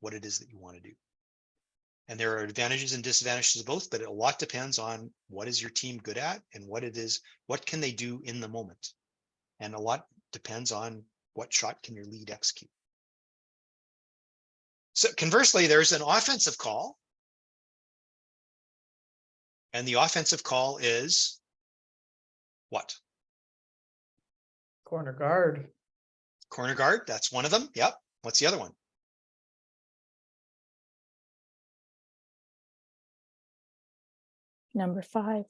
what it is that you want to do. And there are advantages and disadvantages of both, but a lot depends on what is your team good at and what can they do in the moment. And a lot depends on what shot can your lead execute. So conversely, there's an offensive call. And the offensive call is what? Corner guard. Corner guard, that's one of them. Yep. What's the other one? Number 5.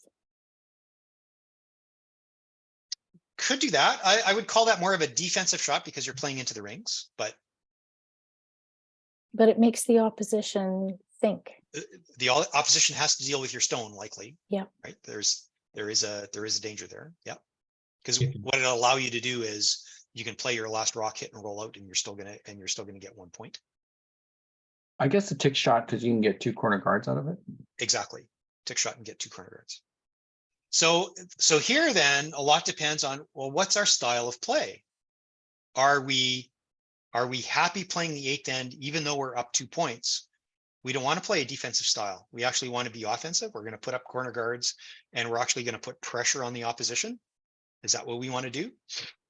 Could do that. I would call that more of a defensive shot because you're playing into the rings, but But it makes the opposition think. the opposition has to deal with your stone likely. Yeah. Right. There is a danger there. Yeah. Because what it'll allow you to do is you can play your last rock hit and roll out and you're still gonna get 1 point. I guess a tick shot because you can get 2 corner guards out of it. Exactly. Tick shot and get 2 corner guards. So here then a lot depends on, well, what's our style of play? Are we happy playing the 8th end even though we're up 2 points? We don't want to play a defensive style. We actually want to be offensive. We're going to put up corner guards and we're actually going to put pressure on the opposition. Is that what we want to do?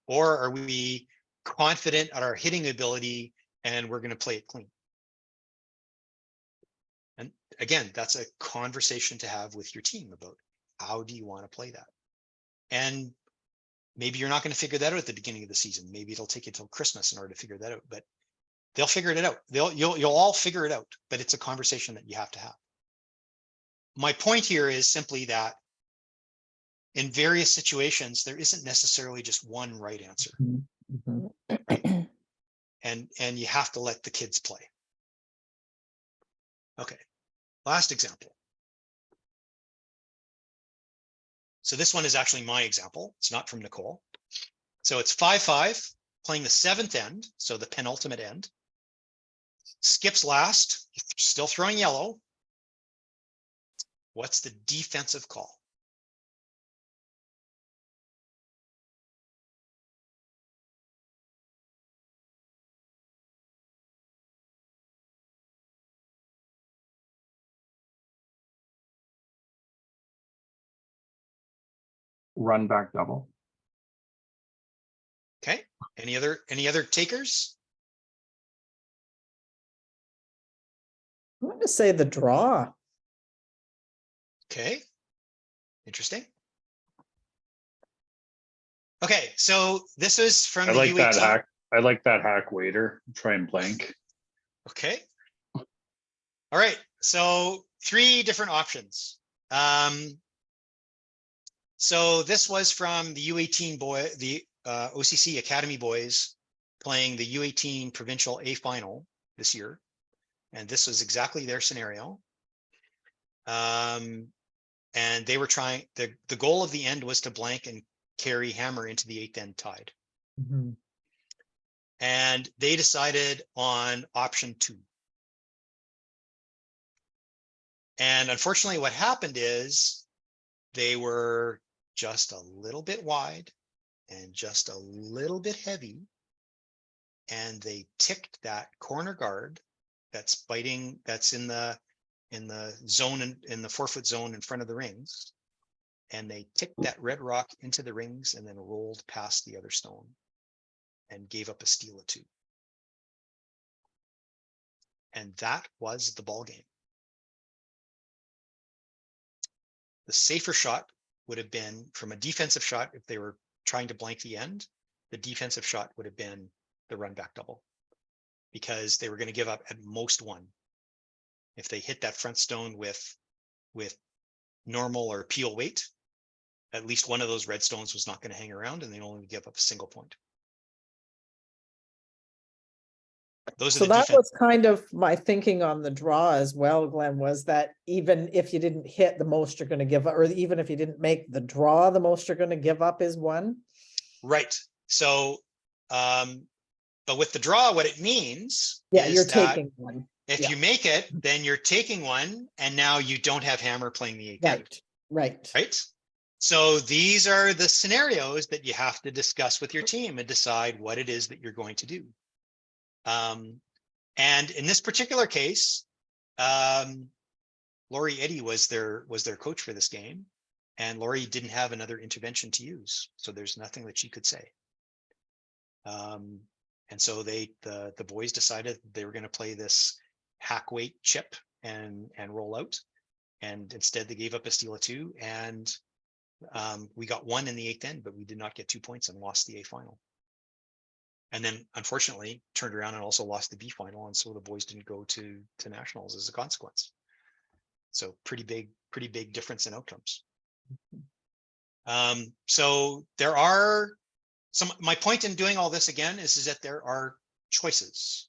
Or are we confident at our hitting ability and we're going to play it clean? And again, that's a conversation to have with your team about how do you want to play that? And maybe you're not going to figure that out at the beginning of the season. Maybe it'll take you till Christmas in order to figure that out, but they'll figure it out. You'll all figure it out, but it's a conversation that you have to have. My point here is simply that in various situations, there isn't necessarily just one right answer. Mhm. And you have to let the kids play. Okay, last example. So this one is actually my example. It's not from Nicole. So it's 5-5, playing the 7th end, so the penultimate end. Skips last, still throwing yellow. What's the defensive call? Run back double. Okay, any other takers? I'm going to say the draw. Okay, interesting. Okay, so this is from I the like that U18. hack. I like that hack waiter. Try and blank. Okay. All right, so 3 different options. So this was from the U18 the OCC Academy boys playing the U18 Provincial A final this year. And this was exactly their scenario. And they were trying, the goal of the end was to blank and carry hammer into the 8th end tied. Mhm. And they decided on option 2. And unfortunately, what happened is they were just a little bit wide and just a little bit heavy. And they ticked that corner guard that's biting, that's in the zone, in the 4-foot zone in front of the rings. And they ticked that red rock into the rings and then rolled past the other stone and gave up a steal of 2. And that was the ball game. The safer shot would have been from a defensive shot. If they were trying to blank the end, the defensive shot would have been the run back double because they were going to give up at most 1. If they hit that front stone with normal or peel weight, at least one of those red stones was not going to hang around, and they only give up a single point. Those are So the that defense. was kind of my thinking on the draw as well, Glenn, was that even if you didn't hit, the most you're gonna give up, or even if you didn't make the draw, the most you're gonna give up is one. Right. So, but with the draw, what it means Yeah, is you're that taking one. if yeah. you make it, then you're taking one, and now you don't have hammer playing the eighth end, Right. right? So these are the scenarios that you have to discuss with your team and decide what it is that you're going to do. And in this particular case, Lori Eddy was their coach for this game, and Lori didn't have another intervention to use, so there's nothing that she could say. And so the boys decided they were going to play this hack weight chip and roll out, and instead they gave up a steal of 2, and we got 1 in the 8th end, but we did not get 2 points and lost the A final. And then unfortunately turned around and also lost the B final, and so the boys didn't go to nationals as a consequence. So pretty big difference in outcomes. So there are my point in doing all this again is that there are choices.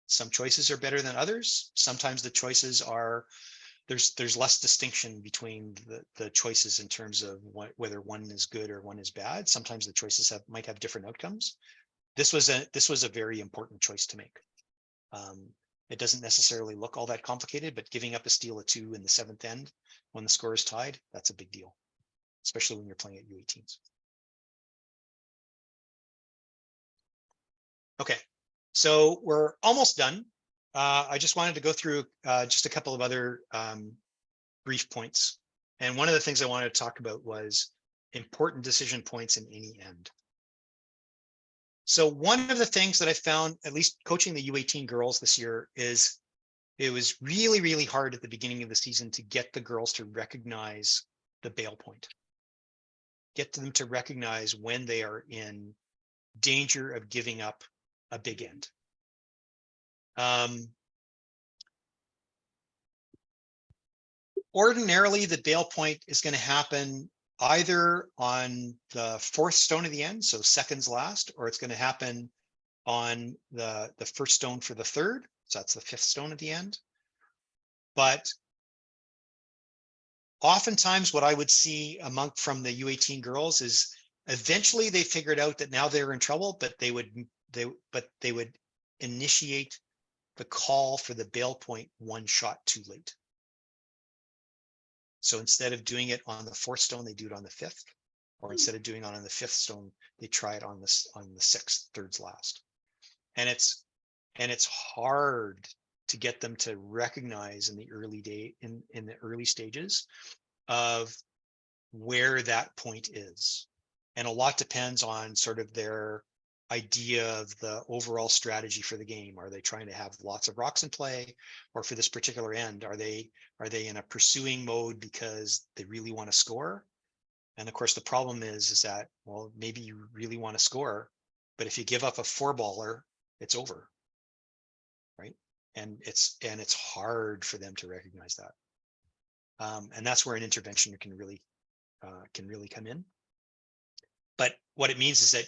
Some choices are better than others. Sometimes the choices are, there's less distinction between the choices in terms of whether one is good or one is bad. Sometimes the choices might have different outcomes. This was a very important choice to make. It doesn't necessarily look all that complicated, but giving up a steal of 2 in the 7th end when the score is tied, that's a big deal, especially when you're playing at U18s. Okay, so we're almost done. I just wanted to go through just a couple of other brief points. And one of the things I wanted to talk about was important decision points in any end. So one of the things that I found, at least coaching the U18 girls this year, is it was really, really hard at the beginning of the season to get the girls to recognize the bail point. Get them to recognize when they are in danger of giving up a big end. Ordinarily, the bail point is going to happen either on the 4th stone of the end, so seconds last, or it's going to happen on the first stone for the 3rd, so that's the 5th stone at the end. But oftentimes what I would see from the U18 girls is eventually they figured out that now they're in trouble, but they would initiate the call for the bail point 1 shot too late. So instead of doing it on the 4th stone, they do it on the 5th, or instead of doing it on the 5th stone, they try it on the 6th, thirds last. And it's hard to get them to recognize in the early stages of where that point is. And a lot depends on sort of their idea of the overall strategy for the game. Are they trying to have lots of rocks in play, or for this particular end, are they in a pursuing mode because they really want to score? And of course, the problem is that, well, maybe you really want to score, but if you give up a 4-baller, it's over, right? And it's hard for them to recognize that. And that's where an intervention can really come in. But what it means is that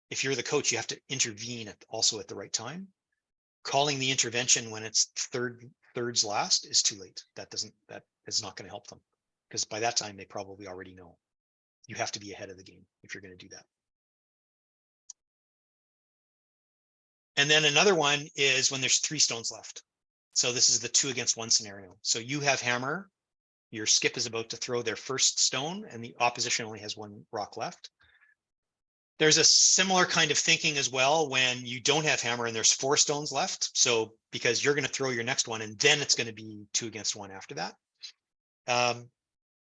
if you're the coach, you have to intervene also at the right time. Calling the intervention when it's thirds last is too late. That is not going to help them, because by that time they probably already know. You have to be ahead of the game if you're going to do that. And then another one is when there's 3 stones left. So this is the 2 against 1 scenario. So you have hammer, your skip is about to throw their first stone, and the opposition only has 1 rock left. There's a similar kind of thinking as well when you don't have hammer and there's 4 stones left. So because you're going to throw your next one, and then it's going to be 2 against 1 after that.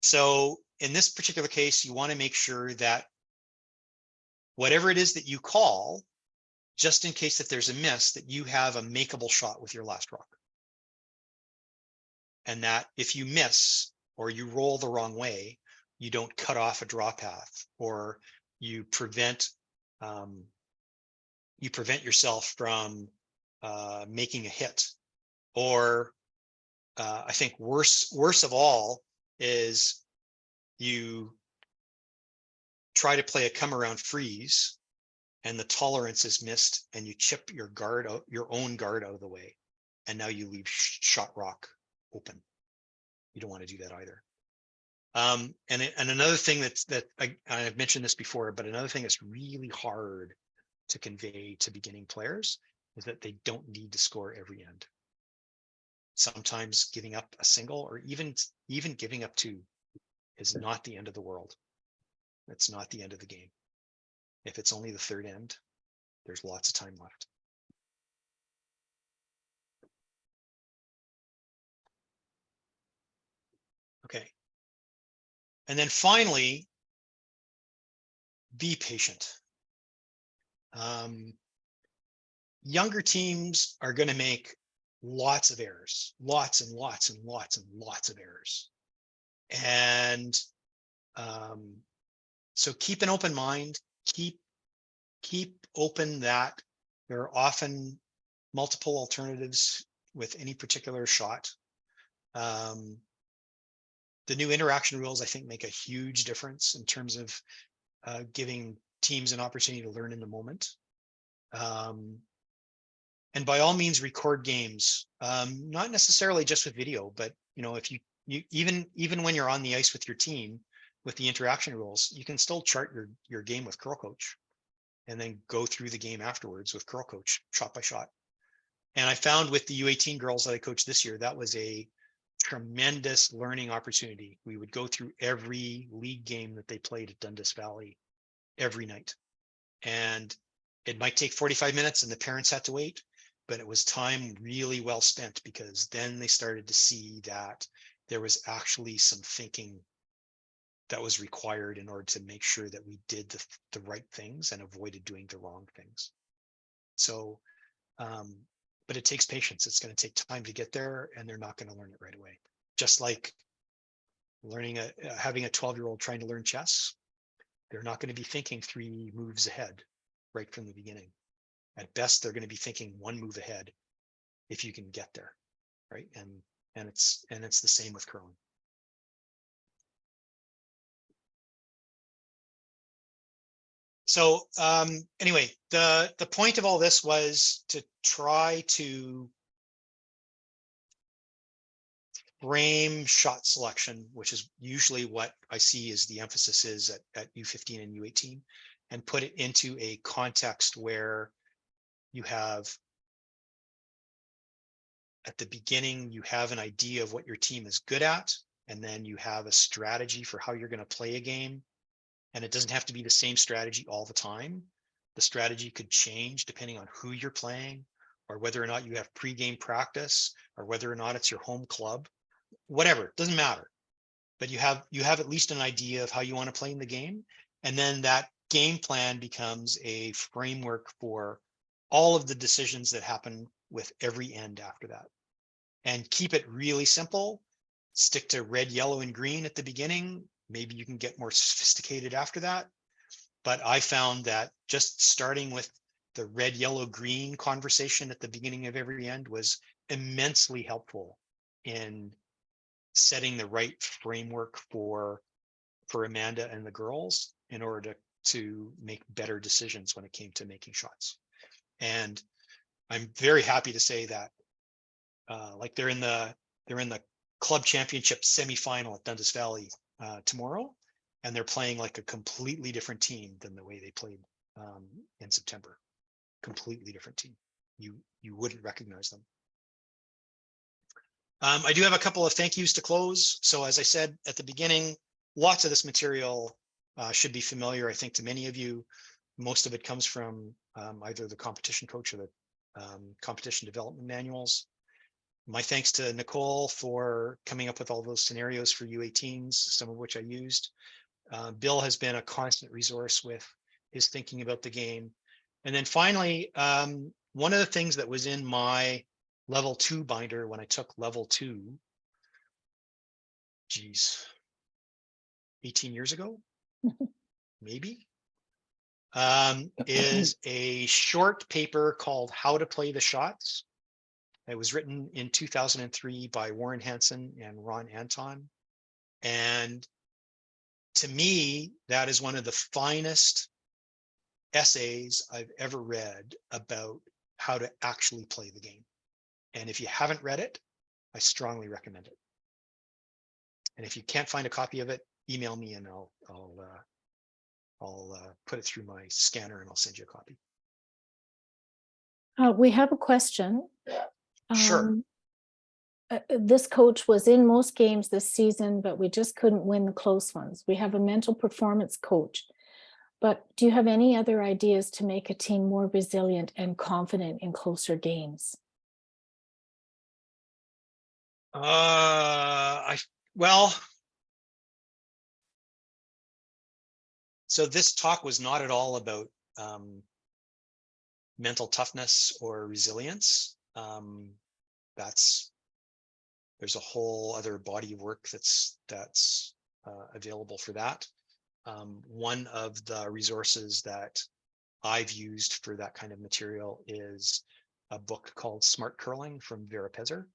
So in this particular case, you want to make sure that whatever it is that you call, just in case that there's a miss, that you have a makeable shot with your last rock. And that if you miss or you roll the wrong way, you don't cut off a draw path, or you prevent yourself from making a hit, or I think worse of all is you try to play a come around freeze and the tolerance is missed and you chip your guard out, your own guard out of the way. And now you leave shot rock open. You don't want to do that either. And another thing I've mentioned this before, but another thing that's really hard to convey to beginning players is that they don't need to score every end. Sometimes giving up a single or even giving up two is not the end of the world. It's not the end of the game. If it's only the third end, there's lots of time left. Okay. And then finally, be patient. Younger teams are going to make lots of errors, lots and lots and lots and lots of errors. And so keep an open mind, keep open that there are often multiple alternatives with any particular shot. The new interaction rules, I think, make a huge difference in terms of giving teams an opportunity to learn in the moment. And by all means, record games, not necessarily just with video, but if you even when you're on the ice with your team with the interaction rules, you can still chart your game with Curl Coach and then go through the game afterwards with Curl Coach shot by shot. And I found with the U18 girls that I coached this year, that was a tremendous learning opportunity. We would go through every league game that they played at Dundas Valley every night. And it might take 45 minutes and the parents had to wait, but it was time really well spent because then they started to see that there was actually some thinking that was required in order to make sure that we did the right things and avoided doing the wrong things. So, but it takes patience. It's going to take time to get there and they're not going to learn it right away. Just like learning having a 12-year-old trying to learn chess, they're not going to be thinking 3 moves ahead right from the beginning. At best, they're going to be thinking 1 move ahead if you can get there, right? And it's the same with curling. So anyway, the point of all this was to try to frame shot selection, which is usually what I see as the emphasis is at U15 and U18, and put it into a context where you have, at the beginning, you have an idea of what your team is good at, and then you have a strategy for how you're going to play a game. And it doesn't have to be the same strategy all the time. The strategy could change depending on who you're playing, or whether or not you have pre-game practice, or whether or not it's your home club. Whatever, it doesn't matter. But you have at least an idea of how you want to play in the game. And then that game plan becomes a framework for all of the decisions that happen with every end after that. And keep it really simple. Stick to red, yellow, and green at the beginning. Maybe you can get more sophisticated after that. But I found that just starting with the red, yellow, green conversation at the beginning of every end was immensely helpful in setting the right framework for Amanda and the girls in order to make better decisions when it came to making shots. And I'm very happy to say that like they're in the club championship semifinal at Dundas Valley tomorrow, and they're playing like a completely different team than the way they played in September. Completely different team. You wouldn't recognize them. I do have a couple of thank yous to close. So as I said at the beginning, lots of this material should be familiar, I think, to many of you. Most of it comes from either the competition coach or the competition development manuals. My thanks to Nicole for coming up with all those scenarios for U18s, some of which I used. Bill has been a constant resource with his thinking about the game. And then finally, one of the things that was in my level 2 binder when I took level 2, 18 years ago, maybe, is a short paper called How to Play the Shots. It was written in 2003 by Warren Hansen and Ron Anton. And to me, that is one of the finest essays I've ever read about how to actually play the game. And if you haven't read it, I strongly recommend it. And if you can't find a copy of it, email me and I'll put it through my scanner and I'll send you a copy. We have a question. Sure. This coach was in most games this season, but we just couldn't win the close ones. We have a mental performance coach, but do you have any other ideas to make a team more resilient and confident in closer games? Well, so this talk was not at all about mental toughness or resilience. There's a whole other body of work that's available for that. One of the resources that I've used for that kind of material is a book called Smart Curling from Vera Pezer.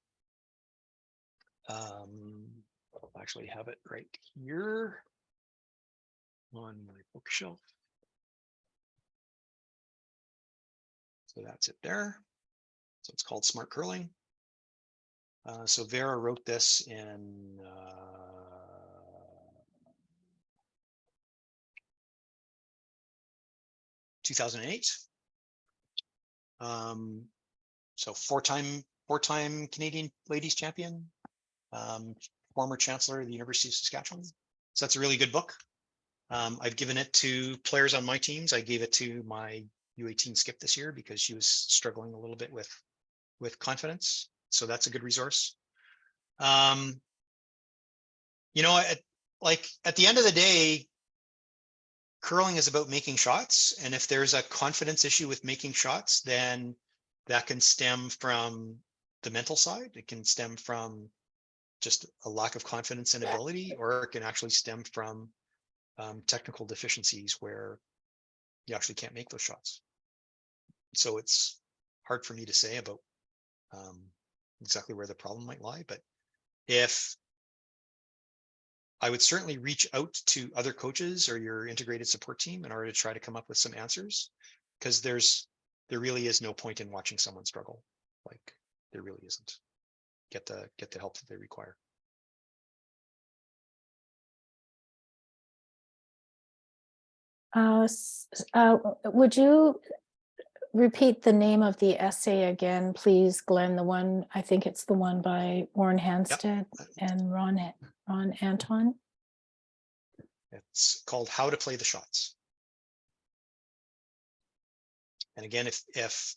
I'll actually have it right here on my bookshelf. So that's it there. So it's called Smart Curling. So Vera wrote this in 2008. So four-time Canadian ladies champion, former chancellor of the University of Saskatchewan. So that's a really good book. I've given it to players on my teams. I gave it to my U18 skip this year because she was struggling a little bit with confidence. So that's a good resource. You know, at the end of the day, curling is about making shots. And if there's a confidence issue with making shots, then that can stem from the mental side. It can stem from just a lack of confidence and ability, or it can actually stem from technical deficiencies where you actually can't make those shots. So it's hard for me to say about exactly where the problem might lie, but if I would certainly reach out to other coaches or your integrated support team in order to try to come up with some answers, because there really is no point in watching someone struggle. Like there really isn't. Get the help that they require. Would you repeat the name of the essay again, please, Glenn? The one, I think it's the one by Warren Hanstead and Ron Anton. It's called How to Play the Shots. And again, if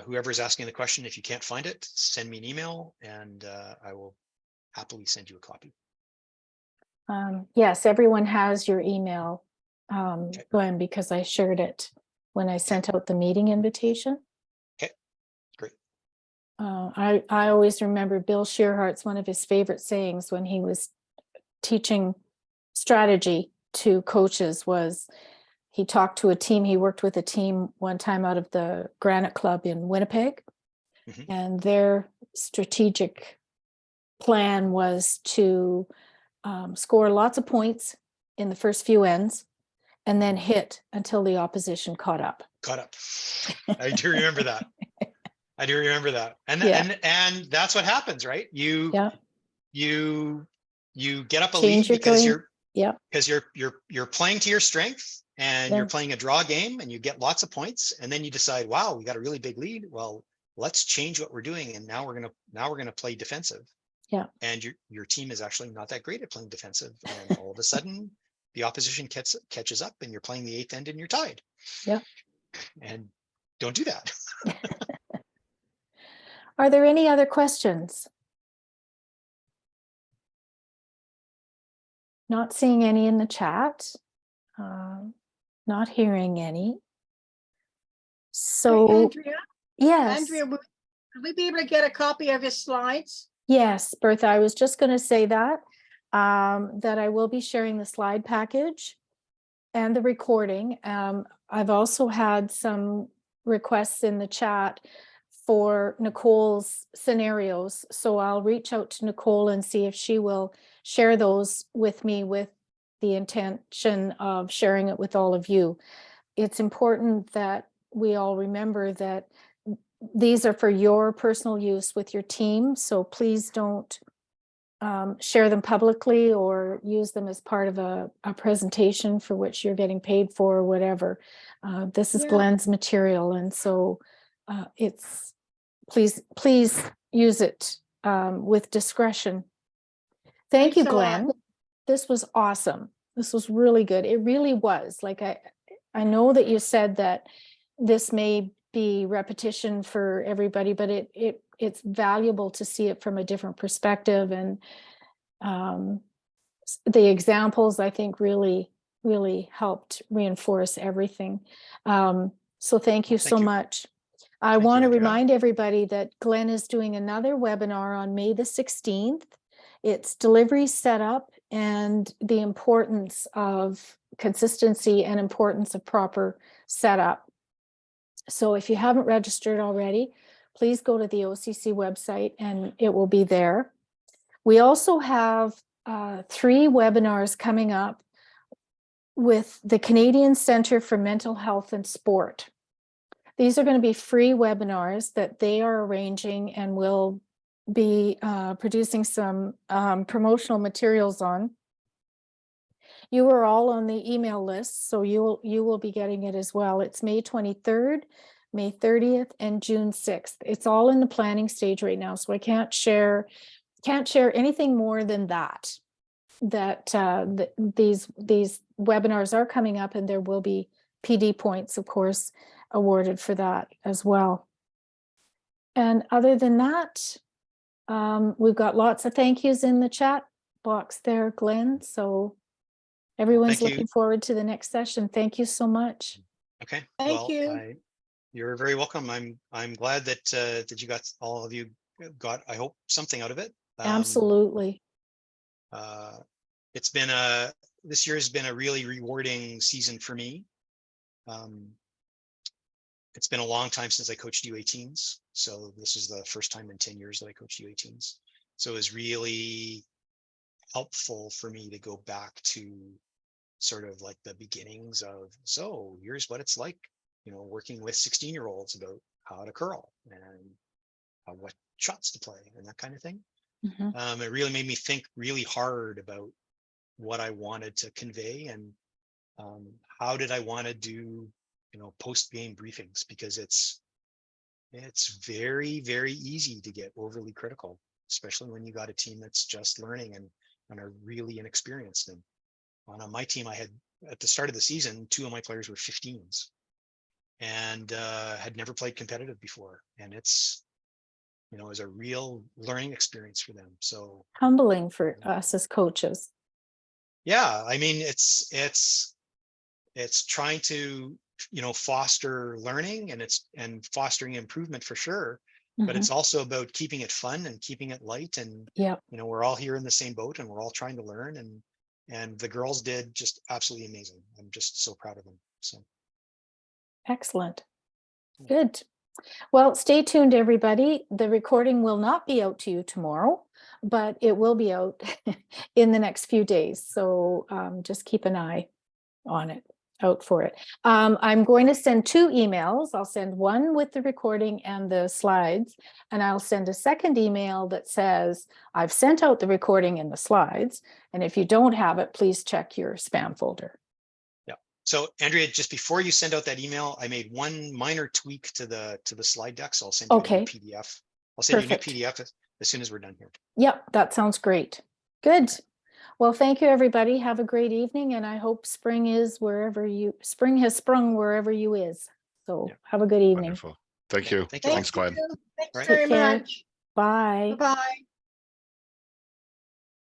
whoever's asking the question, if you can't find it, send me an email and I will happily send you a copy. Yes, everyone has your email, Glenn, because I shared it when I sent out the meeting invitation. Okay, great. I always remember Bill Shearhart's one of his favorite sayings when he was teaching strategy to coaches was he talked to a team. He worked with a team one time out of the Granite Club in Winnipeg, and their strategic plan was to score lots of points in the first few ends and then hit until the opposition caught up. I do remember that. I do remember that. And that's what happens, right? You get up a lead because you're playing to your strength and you're playing a draw game and you get lots of points, and then you decide, wow, we got a really big lead. Well, let's change what we're doing, and now we're gonna play defensive. Yeah. And your team is actually not that great at playing defensive, and all of a sudden the opposition catches up and you're playing the eighth end and you're tied. Yeah. And don't do that. Are there any other questions? Not seeing any in the chat. Not hearing any. So, Andrea, yes. Andrea, would we be able to get a copy of his slides? Yes, Bertha, I was just going to say that I will be sharing the slide package and the recording. I've also had some requests in the chat for Nicole's scenarios. So I'll reach out to Nicole and see if she will share those with me with the intention of sharing it with all of you. It's important that we all remember that these are for your personal use with your team. So please don't share them publicly or use them as part of a presentation for which you're getting paid for or whatever. This is Yeah. Glenn's material. And so it's, please use it with discretion. Thank you, Thanks a lot. Glenn. This was awesome. This was really good. It really was. Like, I know that you said that this may be repetition for everybody, but it's valuable to see it from a different perspective. And the examples, I think, really helped reinforce everything. So thank you Thank so you. much. I Thank you, want to Andrea. remind everybody that Glenn is doing another webinar on May the 16th. It's delivery setup and the importance of consistency and importance of proper setup. So if you haven't registered already, please go to the OCC website and it will be there. We also have 3 webinars coming up with the Canadian Centre for Mental Health and Sport. These are going to be free webinars that they are arranging and will be producing some promotional materials on. You are all on the email list, so you will be getting it as well. It's May 23rd, May 30th, and June 6th. It's all in the planning stage right now, so I can't share anything more than that. These webinars are coming up, and there will be PD points, of course, awarded for that as well. And other than that, we've got lots of thank yous in the chat box there, Glenn. So everyone's Thank you. looking forward to the next session. Thank you so much. Okay. Thank well, you. You're very welcome. I'm glad that that you got, all of you got, I hope, something out of it. Absolutely. It's been this year has been a really rewarding season for me. It's been a long time since I coached U18s. So this is the first time in 10 years that I coached U18s. So it was really helpful for me to go back to sort of like the beginnings of, so here's what it's like, working with 16-year-olds about how to curl and what shots to play and that kind of thing. Mhm. It really made me think really hard about what I wanted to convey and how did I want to do, post-game briefings, because it's very, very easy to get overly critical, especially when you got a team that's just learning and are really inexperienced. And on my team, I had, at the start of the season, 2 of my players were 15s and had never played competitive before. And it's, it was a real learning experience for them. So Humbling for us as coaches. yeah, I mean, it's trying to, foster learning and fostering improvement for sure. But it's also about keeping it fun and keeping it light. And, Yeah. we're all here in the same boat and we're all trying to learn. And the girls did just absolutely amazing. I'm just so proud of them. So. Excellent. Good. Well, stay tuned, everybody. The recording will not be out to you tomorrow, but it will be out in the next few days. So just keep an eye on it, out for it. I'm going to send 2 emails. I'll send one with the recording and the slides, and I'll send a second email that says, I've sent out the recording and the slides. And if you don't have it, please check your spam folder. So Andrea, just before you send out that email, I made one minor tweak to the slide deck. So I'll send you a new PDF. I'll send Perfect. you a new PDF as soon as we're done here. Yep, that sounds great. Good. Well, thank you, everybody. Have a great evening, and I hope spring has sprung wherever you is. So have a good evening. Wonderful. Thank you. Thank you. Thanks, Glenn. Thanks Right. very Take care. much. Bye. Bye-bye.